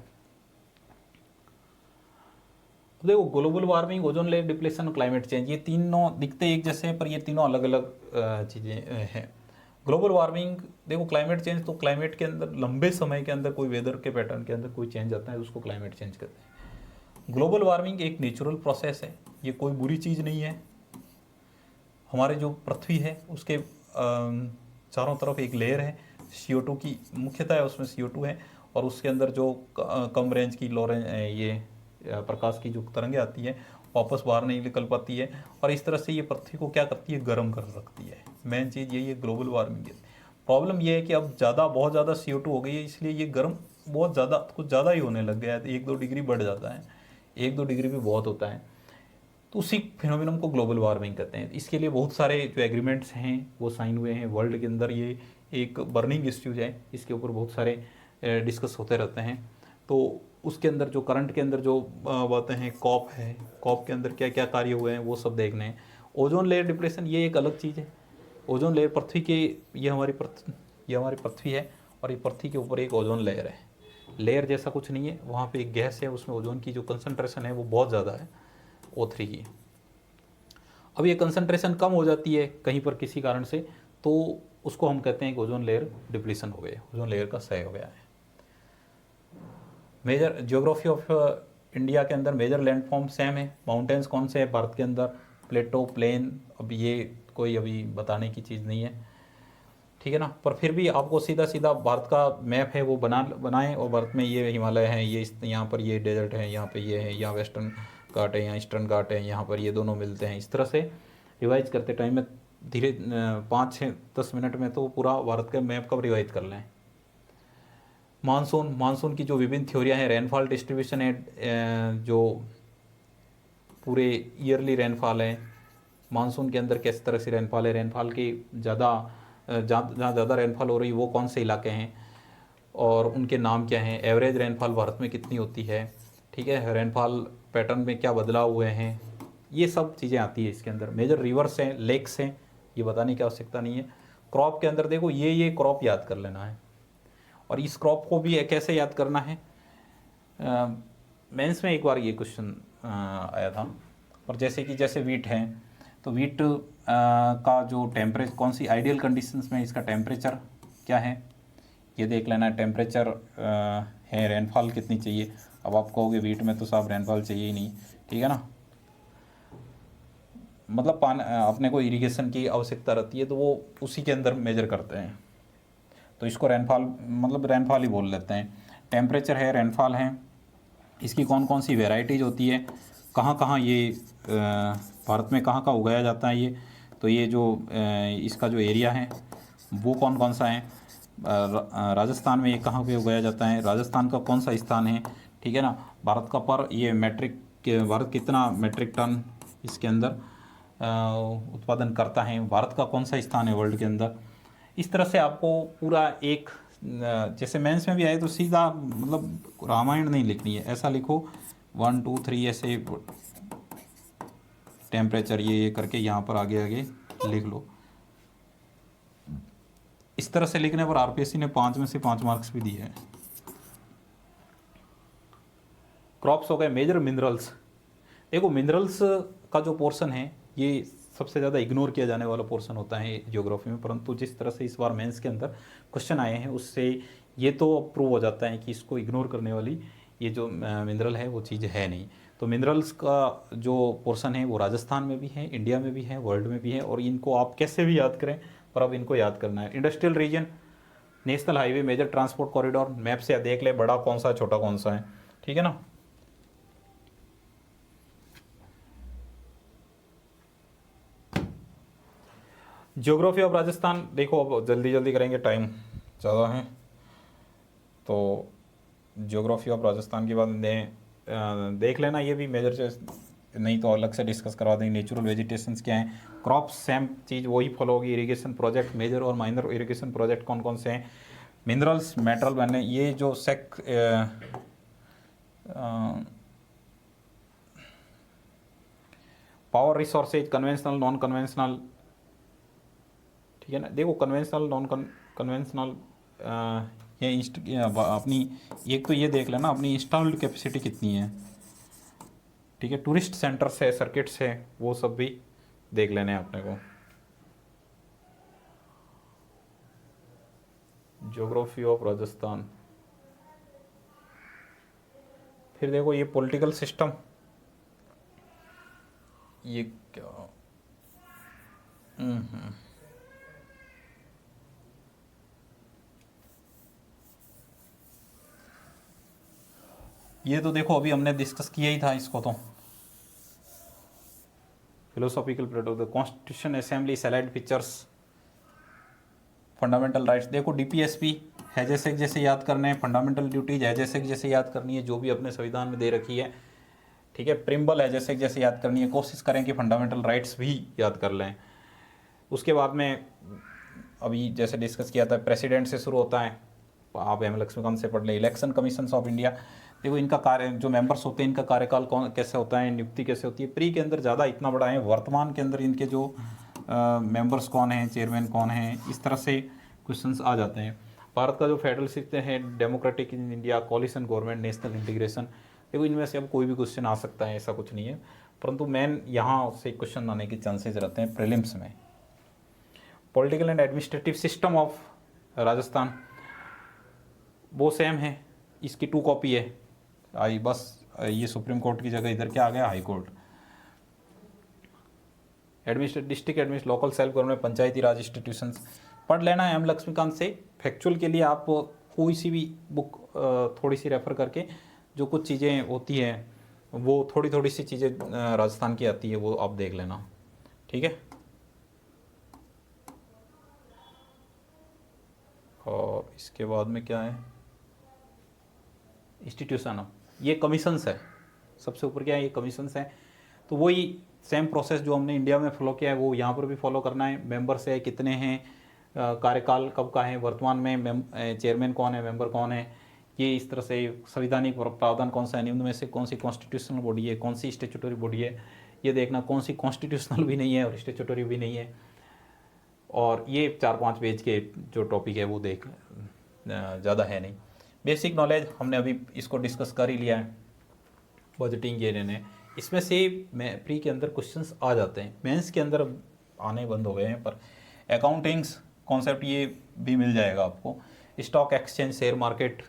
देखो global warming, ozone layer depletion, climate change, ये तीनों दिखते एक जैसे हैं पर ये तीनों अलग अलग चीज़ें हैं। ग्लोबल वार्मिंग, देखो क्लाइमेट चेंज तो क्लाइमेट के अंदर लंबे समय के अंदर कोई वेदर के पैटर्न के अंदर कोई चेंज आता है उसको क्लाइमेट चेंज कहते हैं। ग्लोबल वार्मिंग एक नेचुरल प्रोसेस है, ये कोई बुरी चीज़ नहीं है। हमारे जो पृथ्वी है उसके चारों तरफ एक लेयर है CO2 की, मुख्यतः है उसमें CO2 है, और उसके अंदर जो कम रेंज की लो रेंज ये प्रकाश की जो तरंगें आती है वापस बाहर नहीं निकल पाती है, और इस तरह से ये पृथ्वी को क्या करती है, गर्म कर रखती है। मेन चीज़ यही है ग्लोबल वार्मिंग है। प्रॉब्लम ये है कि अब बहुत ज़्यादा CO2 हो गई है, इसलिए ये गर्म बहुत ज़्यादा, कुछ ज़्यादा ही होने लग गया है। 1-2 डिग्री बढ़ जाता है, 1-2 डिग्री भी बहुत होता है, तो उसी फिनोमिनन को ग्लोबल वार्मिंग कहते हैं। इसके लिए बहुत सारे जो एग्रीमेंट्स हैं वो साइन हुए हैं वर्ल्ड के अंदर। ये एक बर्निंग इश्यूज है, इसके ऊपर बहुत सारे डिस्कस होते रहते हैं। तो उसके अंदर जो करंट के अंदर जो बातें हैं, कॉप है, कॉप के अंदर क्या क्या कार्य हुए हैं वो सब देखने हैं। ओजोन लेयर डिप्रेशन ये एक अलग चीज़ है। ओजोन लेयर पृथ्वी के, ये हमारी पृथ्वी है, और ये पृथ्वी के ऊपर एक ओजोन लेयर है। लेयर जैसा कुछ नहीं है, वहाँ पे एक गैस है, उसमें ओजोन की जो कंसनट्रेशन है वो बहुत ज़्यादा है, O3 की। अब ये कंसंट्रेशन कम हो जाती है कहीं पर किसी कारण से, तो उसको हम कहते हैं कि ओजोन लेयर डिप्लीशन हो गया, ओजोन लेयर का क्षय हो गया है। मेजर ज्योग्राफी ऑफ इंडिया के अंदर मेजर लैंडफॉर्म सेम है। माउंटेन्स कौन से हैं भारत के अंदर, प्लेटो, प्लेन, अब ये कोई अभी बताने की चीज़ नहीं है, ठीक है ना। पर फिर भी आपको सीधा सीधा भारत का मैप है वो बनाएं, और भारत में ये हिमालय है, ये यहाँ पर ये डेजर्ट है, यहाँ पे ये है, यहाँ वेस्टर्न घाट है, यहाँ ईस्टर्न घाट है, यहाँ पर ये दोनों मिलते हैं। इस तरह से रिवाइज करते टाइम में धीरे 5-6-10 मिनट में तो पूरा भारत का मैप कब रिवाइज कर लें। मानसून की जो विभिन्न थ्योरियाँ हैं, रेनफॉल डिस्ट्रीब्यूशन है, जो पूरे ईयरली रेनफॉल है, मानसून के अंदर किस तरह से रेनफॉल है, रेनफॉल की जहाँ ज़्यादा रेनफॉल हो रही है वो कौन से इलाके हैं और उनके नाम क्या हैं, एवरेज रेनफॉल भारत में कितनी होती है, ठीक है, रेनफॉल पैटर्न में क्या बदलाव हुए हैं, ये सब चीज़ें आती है इसके अंदर। मेजर रिवर्स हैं, लेक्स हैं, ये बताने की आवश्यकता नहीं है। क्रॉप के अंदर देखो ये क्रॉप याद कर लेना है, और इस क्रॉप को भी कैसे याद करना है। मेंस में एक बार ये क्वेश्चन आया था, और जैसे वीट है तो वीट का जो टेम्परेचर, कौन सी आइडियल कंडीशंस में इसका टेम्परेचर क्या है ये देख लेना है। टेम्परेचर है, रेनफॉल कितनी चाहिए। अब आप कहोगे वीट में तो साहब रेनफॉल चाहिए ही नहीं, ठीक है ना, मतलब अपने को इरिगेशन की आवश्यकता रहती है तो वो उसी के अंदर मेजर करते हैं, तो इसको रेनफॉल मतलब रेनफॉल ही बोल लेते हैं। टेम्परेचर है, रेनफॉल है, इसकी कौन कौन सी वेराइटीज होती है, कहाँ कहाँ ये भारत में कहाँ कहाँ उगाया जाता है ये, तो ये जो इसका जो एरिया है वो कौन कौन सा है। राजस्थान में ये कहाँ पे उगाया जाता है, राजस्थान का कौन सा स्थान है, ठीक है ना। भारत का पर ये भारत कितना मेट्रिक टन इसके अंदर उत्पादन करता है, भारत का कौन सा स्थान है वर्ल्ड के अंदर। इस तरह से आपको पूरा एक जैसे मेंस में भी आए तो सीधा मतलब रामायण नहीं लिखनी है, ऐसा लिखो 1 2 3 ऐसे टेम्परेचर ये करके यहाँ पर आगे आगे लिख लो। इस तरह से लिखने पर आरपीएससी ने 5 में से 5 मार्क्स भी दिए हैं। क्रॉप्स हो गए। मेजर मिनरल्स, देखो मिनरल्स का जो पोर्शन है ये सबसे ज़्यादा इग्नोर किया जाने वाला पोर्शन होता है ज्योग्राफी में, परंतु जिस तरह से इस बार मेंस के अंदर क्वेश्चन आए हैं उससे ये तो प्रूव हो जाता है कि इसको इग्नोर करने वाली ये जो मिनरल है वो चीज़ है नहीं। तो मिनरल्स का जो पोर्शन है वो राजस्थान में भी है, इंडिया में भी है, वर्ल्ड में भी है, और इनको आप कैसे भी याद करें पर अब इनको याद करना है। Industrial region, national highway, major transport corridor, map से देख ले बड़ा कौन सा है छोटा कौन सा है, ठीक है ना। ज्योग्राफी ऑफ राजस्थान देखो, अब जल्दी जल्दी करेंगे, टाइम ज़्यादा है। तो ज्योग्राफी ऑफ राजस्थान के बाद देख लेना ये भी मेजर, नहीं तो अलग से डिस्कस करवा देंगे। नेचुरल वेजिटेशंस क्या हैं, क्रॉप्स सेम चीज़ वही फॉलो होगी। इरिगेशन प्रोजेक्ट, मेजर और माइनर इरिगेशन प्रोजेक्ट कौन कौन से हैं। मिनरल्स, मेटल बनने, ये जो power resources, conventional non conventional, ठीक है ना। देखो कन्वेंशनल नॉन कन्वेंशनल ये अपनी एक तो ये देख लेना अपनी इंस्टॉल्ड कैपेसिटी कितनी है, ठीक है। टूरिस्ट सेंटर्स है, सर्किट्स है, वो सब भी देख लेने हैं अपने को। ज्योग्राफी ऑफ राजस्थान, फिर देखो ये पॉलिटिकल सिस्टम, ये क्या ये तो देखो अभी हमने डिस्कस किया ही था इसको। तो philosophical product, the constitution assembly, सैलाइड pictures, fundamental rights, देखो डीपीएसपी हैजेसेक जैसे याद करने हैं, फंडामेंटल ड्यूटीज हैजेसेक जैसे याद करनी है जो भी अपने संविधान में दे रखी है, ठीक है। प्रिम्बल हैजेसेक जैसे याद करनी है, कोशिश करें कि फंडामेंटल राइट्स भी याद कर लें। उसके बाद में अभी जैसे डिस्कस किया था प्रेसिडेंट से शुरू होता है, आप एम लक्ष्मीकांत से पढ़ लें। इलेक्शन कमीशन ऑफ इंडिया, देखो इनका कार्य, जो मेंबर्स होते हैं इनका कार्यकाल कौन कैसे होता है, नियुक्ति कैसे होती है। प्री के अंदर ज़्यादा इतना बड़ा है, वर्तमान के अंदर इनके जो मेंबर्स कौन हैं, चेयरमैन कौन हैं, इस तरह से क्वेश्चंस आ जाते हैं। भारत का जो फेडरल सिस्टम है, democratic in India, coalition government, national integration, देखो इनमें से अब कोई भी क्वेश्चन आ सकता है, ऐसा कुछ नहीं है, परंतु मेन यहाँ से क्वेश्चन आने के चांसेस रहते हैं प्रीलिम्स में। Political and administrative system of Rajasthan, वो सेम है, इसकी 2 कॉपी है आई, बस ये सुप्रीम कोर्ट की जगह इधर क्या आ गया, high court. District administration, local self government, Panchayati Raj institutions पढ़ लेना है एम लक्ष्मीकांत से। फैक्चुअल के लिए आप कोई सी भी बुक थोड़ी सी रेफर करके जो कुछ चीज़ें होती हैं वो थोड़ी थोड़ी सी चीज़ें राजस्थान की आती है वो आप देख लेना, ठीक है। और इसके बाद में क्या है, इंस्टीट्यूशन, ये कमीशंस है, सबसे ऊपर क्या है, ये कमीशंस है। तो वही सेम प्रोसेस जो हमने इंडिया में फॉलो किया है वो यहाँ पर भी फॉलो करना है। मेंबर्स है कितने हैं, कार्यकाल कब का है, वर्तमान में चेयरमैन कौन है, मेंबर कौन है, ये इस तरह से संवैधानिक प्रावधान कौन सा है, निम्न में से कौन सी कॉन्स्टिट्यूशनल बॉडी है, कौन सी स्टेचुटरी बॉडी है, ये देखना कौन सी कॉन्स्टिट्यूशनल भी नहीं है और स्टेचुटरी भी नहीं है, और ये 4-5 पेज के जो टॉपिक है वो देख, ज़्यादा है नहीं। बेसिक नॉलेज हमने अभी इसको डिस्कस कर ही लिया है, बजटिंग ये रहने, इसमें से मैं प्री के अंदर क्वेश्चंस आ जाते हैं, मेंस के अंदर आने बंद हो गए हैं, पर अकाउंटिंग्स कॉन्सेप्ट ये भी मिल जाएगा आपको। स्टॉक एक्सचेंज, शेयर मार्केट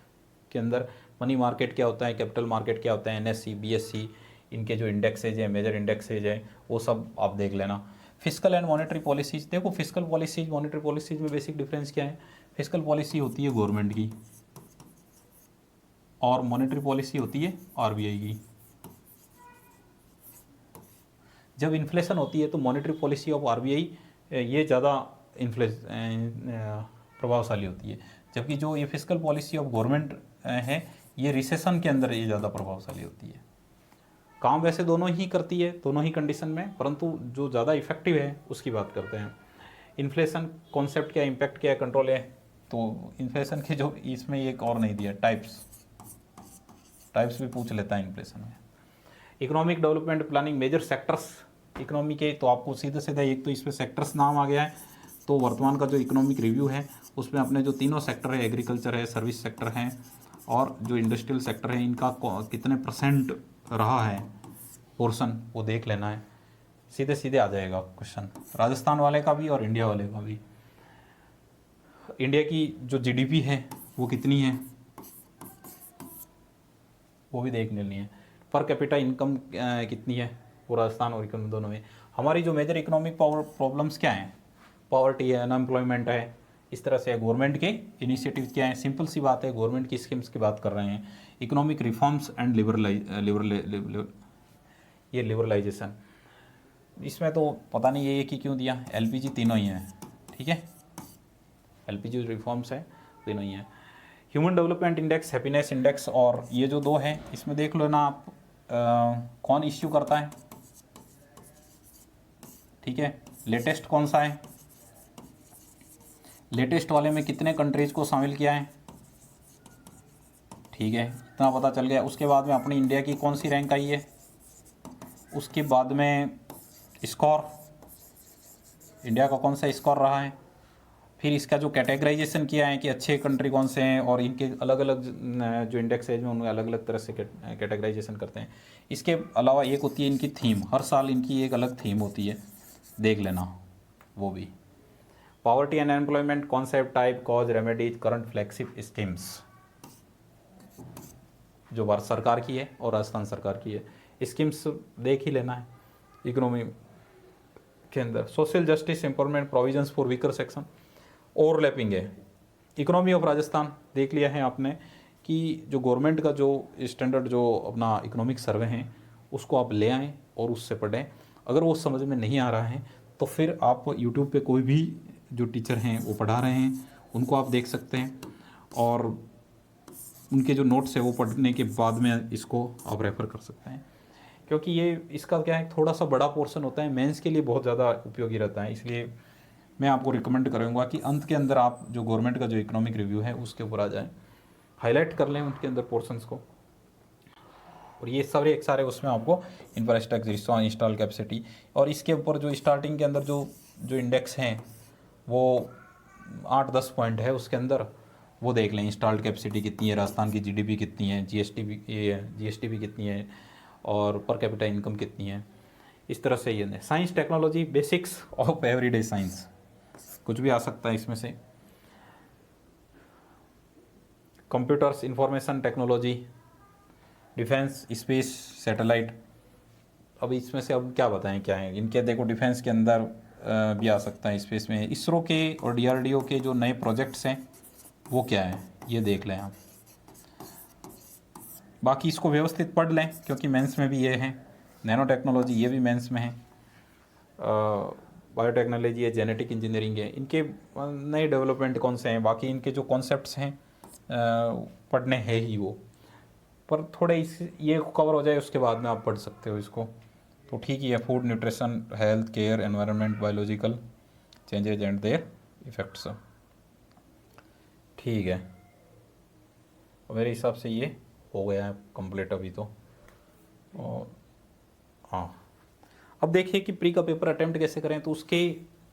के अंदर मनी मार्केट क्या होता है, कैपिटल मार्केट क्या होता है, एनएससी, बीएससी, इनके जो इंडेक्सेज है, मेजर इंडेक्सेज है, वो सब आप देख लेना। फिजिकल एंड मॉनेटरी पॉलिसीज, देखो फिजिकल पॉलिसीज मॉनेटरी पॉलिसीज में बेसिक डिफरेंस क्या है। फिजिकल पॉलिसी होती है गवर्नमेंट की और मॉनेटरी पॉलिसी होती है आरबीआई की। जब इन्फ्लेशन होती है तो मॉनेटरी पॉलिसी ऑफ आरबीआई ये ज़्यादा प्रभावशाली होती है, जबकि जो ये फिजिकल पॉलिसी ऑफ गवर्नमेंट है ये रिसेशन के अंदर ये ज़्यादा प्रभावशाली होती है। काम वैसे दोनों ही करती है, दोनों ही कंडीशन में, परंतु जो ज़्यादा इफेक्टिव है उसकी बात करते हैं। इन्फ्लेशन कॉन्सेप्ट क्या, इम्पैक्ट क्या, कंट्रोल है, तो इन्फ्लेशन के जो इसमें एक और नहीं दिया, टाइप्स भी पूछ लेता है इन्फ्लेशन में। Economic development planning, major sectors economy के, तो आपको सीधे सीधा एक तो इसमें सेक्टर्स नाम आ गया है, तो वर्तमान का जो इकोनॉमिक रिव्यू है उसमें अपने जो तीनों सेक्टर है, एग्रीकल्चर है, सर्विस सेक्टर है और जो इंडस्ट्रियल सेक्टर है, इनका कितने % रहा है पोर्शन, वो देख लेना है। सीधे सीधे आ जाएगा क्वेश्चन, राजस्थान वाले का भी और इंडिया वाले का भी। इंडिया की जो जीडीपी है वो कितनी है वो भी देख लेनी है। पर कैपिटा इनकम कितनी है वो राजस्थान और इकोनॉमी दोनों में। हमारी जो मेजर इकोनॉमिक प्रॉब्लम्स क्या हैं, पॉवर्टी है, अनएम्प्लॉयमेंट है, इस तरह से गवर्नमेंट के इनिशिएटिव क्या है, सिंपल सी बात है, गवर्नमेंट की स्कीम्स की बात कर रहे हैं। इकोनॉमिक रिफॉर्म्स एंड लिबरलाइजेशन, इसमें तो पता नहीं ये कि क्यों दिया, एलपीजी तीनों ही हैं, ठीक है, एलपीजी रिफॉर्म्स है तीनों ही हैं। Human development index, happiness index, और ये जो दो हैं इसमें देख लो ना आप कौन इश्यू करता है, ठीक है, लेटेस्ट कौन सा है, लेटेस्ट वाले में कितने कंट्रीज को शामिल किया है, ठीक है, इतना पता चल गया। उसके बाद में अपनी इंडिया की कौन सी रैंक आई है, उसके बाद में स्कोर, इंडिया का कौन सा स्कोर रहा है, फिर इसका जो कैटेगराइजेशन किया है कि अच्छे कंट्री कौन से हैं, और इनके अलग अलग जो इंडेक्स है जो उनमें अलग अलग तरह से कैटेगराइजेशन करते हैं। इसके अलावा एक होती है इनकी थीम, हर साल इनकी एक अलग थीम होती है, देख लेना वो भी। Poverty and employment, concept, type, cause, remedies, current flagship schemes, जो भारत सरकार की है और राजस्थान सरकार की है, स्कीम्स देख ही लेना है इकोनॉमी के अंदर। Social justice, empowerment, provisions for weaker section, overlapping है। इकोनॉमी ऑफ राजस्थान देख लिया है आपने कि जो गवर्नमेंट का जो स्टैंडर्ड जो अपना इकोनॉमिक सर्वे है उसको आप ले आएँ और उससे पढ़ें। अगर वो समझ में नहीं आ रहा है तो फिर आप यूट्यूब पे कोई भी जो टीचर हैं वो पढ़ा रहे हैं उनको आप देख सकते हैं, और उनके जो नोट्स है वो पढ़ने के बाद में इसको आप रेफ़र कर सकते हैं, क्योंकि ये इसका क्या है थोड़ा सा बड़ा पोर्शन होता है, मेंस के लिए बहुत ज़्यादा उपयोगी रहता है। इसलिए मैं आपको रिकमेंड करूँगा कि अंत के अंदर आप जो गवर्नमेंट का जो इकोनॉमिक रिव्यू है उसके ऊपर आ जाएं, हाईलाइट कर लें उनके अंदर पोर्शंस को, और ये सारे उसमें आपको इंफ्रास्ट्रक्चर, इंस्टॉल कैपेसिटी, और इसके ऊपर जो स्टार्टिंग के अंदर जो जो इंडेक्स हैं वो 8-10 पॉइंट है उसके अंदर, वो देख लें। इंस्टॉल्ड कैपेसिटी कितनी है, राजस्थान की जीडीपी कितनी है, जीएसटी भी कितनी है, और पर कैपिटा इनकम कितनी है, इस तरह से ये। Science technology, basics of everyday science, कुछ भी आ सकता है इसमें से। Computers, information technology, defence, space, satellite. अब इसमें से अब क्या बताएं क्या है इनके, देखो डिफेंस के अंदर भी आ सकता है, स्पेस में इसरो के और डीआरडीओ के जो नए प्रोजेक्ट्स हैं वो क्या है ये देख लें आप। बाकी इसको व्यवस्थित पढ़ लें क्योंकि मेंस में भी ये है। नैनो टेक्नोलॉजी ये भी मेंस में है, बायोटेक्नोलॉजी है, जेनेटिक इंजीनियरिंग है, इनके नए डेवलपमेंट कौन से हैं, बाकी इनके जो कॉन्सेप्ट्स हैं पढ़ने हैं ही वो, पर थोड़े इस ये कवर हो जाए उसके बाद में आप पढ़ सकते हो इसको, तो ठीक ही है। Food, nutrition, health care, environment, biological changes and there effects, ठीक है। मेरे हिसाब से ये हो गया है कंप्लीट अभी तो। और हाँ, अब देखिए कि प्री का पेपर अटेम्प्ट कैसे करें, तो उसके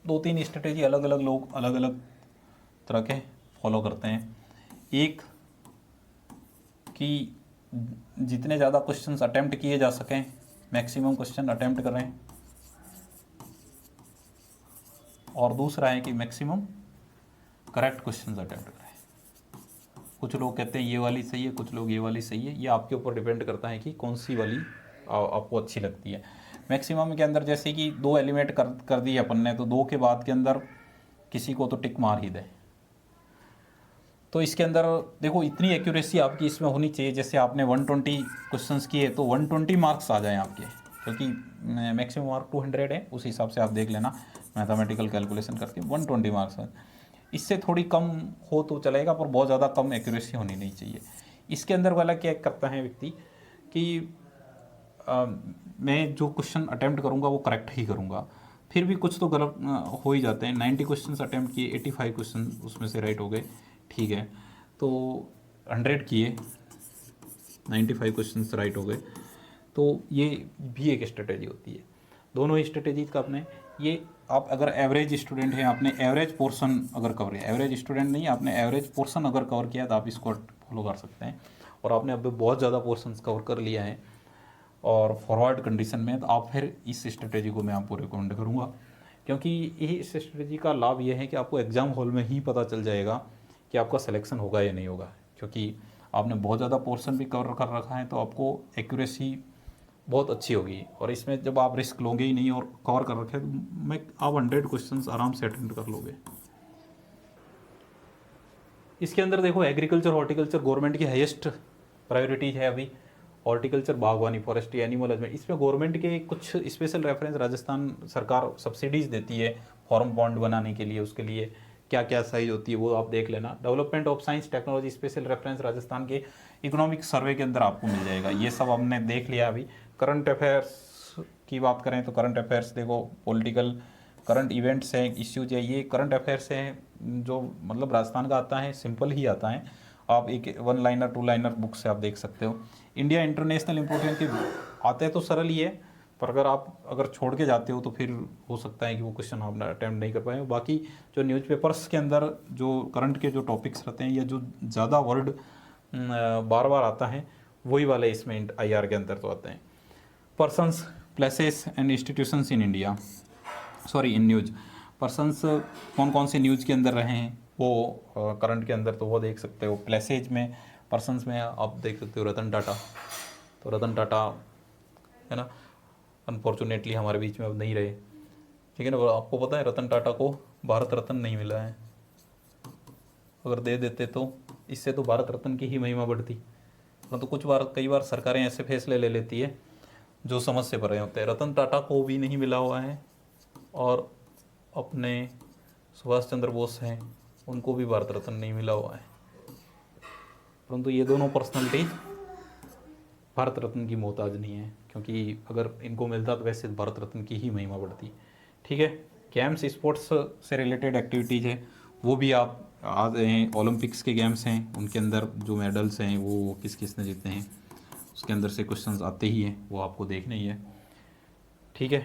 2-3 स्ट्रेटेजी अलग अलग लोग अलग अलग तरह के फॉलो करते हैं। एक कि जितने ज़्यादा क्वेश्चंस अटेम्प्ट किए जा सकें, मैक्सिमम क्वेश्चन अटेम्प्ट करें, और दूसरा है कि मैक्सिमम करेक्ट क्वेश्चंस अटेम्प्ट करें। कुछ लोग कहते हैं ये वाली सही है, कुछ लोग ये वाली सही है, ये आपके ऊपर डिपेंड करता है कि कौन सी वाली आपको अच्छी लगती है। मैक्सिमम के अंदर जैसे कि 2 एलिमेंट कर दिए अपन ने, तो 2 के बाद के अंदर किसी को तो टिक मार ही दे। तो इसके अंदर देखो इतनी एक्यूरेसी आपकी इसमें होनी चाहिए, जैसे आपने 120 क्वेश्चंस किए तो 120 मार्क्स आ जाएं आपके, क्योंकि मैक्सिमम मार्क 200 है, उस हिसाब से आप देख लेना मैथमेटिकल कैलकुलेशन करके 120 मार्क्स है। इससे थोड़ी कम हो तो चलेगा, पर बहुत ज़्यादा कम एक्यूरेसी होनी नहीं चाहिए। इसके अंदर वाला क्या करता है व्यक्ति कि मैं जो क्वेश्चन अटैम्प्ट करूँगा वो करेक्ट ही करूँगा, फिर भी कुछ तो गलत हो ही जाते हैं। 90 क्वेश्चन अटैम्प्ट किए, 85 क्वेश्चन उसमें से राइट हो गए, ठीक है, तो 100 किए, 95 क्वेश्चन राइट हो गए, तो ये भी एक स्ट्रेटेजी होती है। दोनों ही स्ट्रेटेजीज का अपने, ये आप अगर एवरेज स्टूडेंट हैं, आपने एवरेज पोर्शन अगर कवर किया, एवरेज स्टूडेंट नहीं, आपने एवरेज पोर्शन अगर कवर किया तो आप इसको फॉलो कर सकते हैं। और आपने अब बहुत ज़्यादा पोर्शंस कवर कर लिया है और फॉरवर्ड कंडीशन में, तो आप फिर इस स्ट्रेटेजी को मैं आपको रिकमेंड करूँगा, क्योंकि इस स्ट्रेटेजी का लाभ ये है कि आपको एग्ज़ाम हॉल में ही पता चल जाएगा कि आपका सिलेक्शन होगा या नहीं होगा, क्योंकि आपने बहुत ज़्यादा पोर्शन भी कवर कर रखा है, तो आपको एक्यूरेसी बहुत अच्छी होगी। और इसमें जब आप रिस्क लोगे ही नहीं और कवर कर रखे, तो मैं आप 100 क्वेश्चंस आराम से अटेंड कर लोगे। इसके अंदर देखो एग्रीकल्चर, हॉर्टिकल्चर गवर्नमेंट की हाईएस्ट प्रायोरिटी है अभी। हॉर्टिकल्चर, बागवानी, फॉरेस्ट्री, एनिमल हस्बेंड्री, इसमें गवर्नमेंट के कुछ स्पेशल रेफरेंस राजस्थान सरकार सब्सिडीज़ देती है फॉर्म बॉन्ड बनाने के लिए, उसके लिए क्या क्या साइज होती है वो आप देख लेना। Development of science technology special reference Rajasthan के इकोनॉमिक सर्वे के अंदर आपको मिल जाएगा। ये सब हमने देख लिया अभी। करंट अफेयर्स की बात करें तो करंट अफेयर्स देखो, पॉलिटिकल करंट इवेंट्स हैं, इश्यूज है, ये करंट अफेयर्स हैं जो मतलब राजस्थान का आता है, सिंपल ही आता है। आप एक 1 लाइनर 2 लाइनर बुक से आप देख सकते हो। इंडिया इंटरनेशनल इम्पोर्टेंट के आते हैं तो सरल ही है, पर अगर छोड़ के जाते हो तो फिर हो सकता है कि वो क्वेश्चन आप अटैम्प्ट नहीं कर पाए। बाकी जो न्यूज़पेपर्स के अंदर जो करंट के जो टॉपिक्स रहते हैं या जो ज़्यादा वर्ड बार बार आता है, वही वाले इसमें IR के अंदर तो आते हैं। Persons, places and institutions in India, sorry in news, persons कौन कौन से न्यूज़ के अंदर रहे हैं वो करंट के अंदर तो वो देख सकते हो। प्लेसेज में, पर्सनस में आप देख सकते हो रतन टाटा, तो रतन टाटा है ना, अनफॉर्चुनेटली हमारे बीच में अब नहीं रहे, ठीक है ना। आपको पता है रतन टाटा को भारत रत्न नहीं मिला है, अगर दे देते तो इससे तो भारत रत्न की ही महिमा बढ़ती। परंतु कई बार सरकारें ऐसे फैसले ले लेती है जो समझ से परे होते हैं। रतन टाटा को भी नहीं मिला हुआ है और अपने सुभाष चंद्र बोस हैं, उनको भी भारत रत्न नहीं मिला हुआ है, परंतु ये दोनों पर्सनालिटी भारत रत्न की मोहताज नहीं है, क्योंकि अगर इनको मिलता तो वैसे भारत रत्न की ही महिमा बढ़ती, ठीक है। गेम्स, स्पोर्ट्स से रिलेटेड एक्टिविटीज़ है वो भी आप आज हैं, ओलंपिक्स के गेम्स हैं, उनके अंदर जो मेडल्स हैं वो किस किस ने जीते हैं, उसके अंदर से क्वेश्चंस आते ही हैं, वो आपको देखना ही है, ठीक है।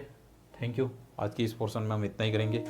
Thank you. आज की इस पोर्शन में हम इतना ही करेंगे।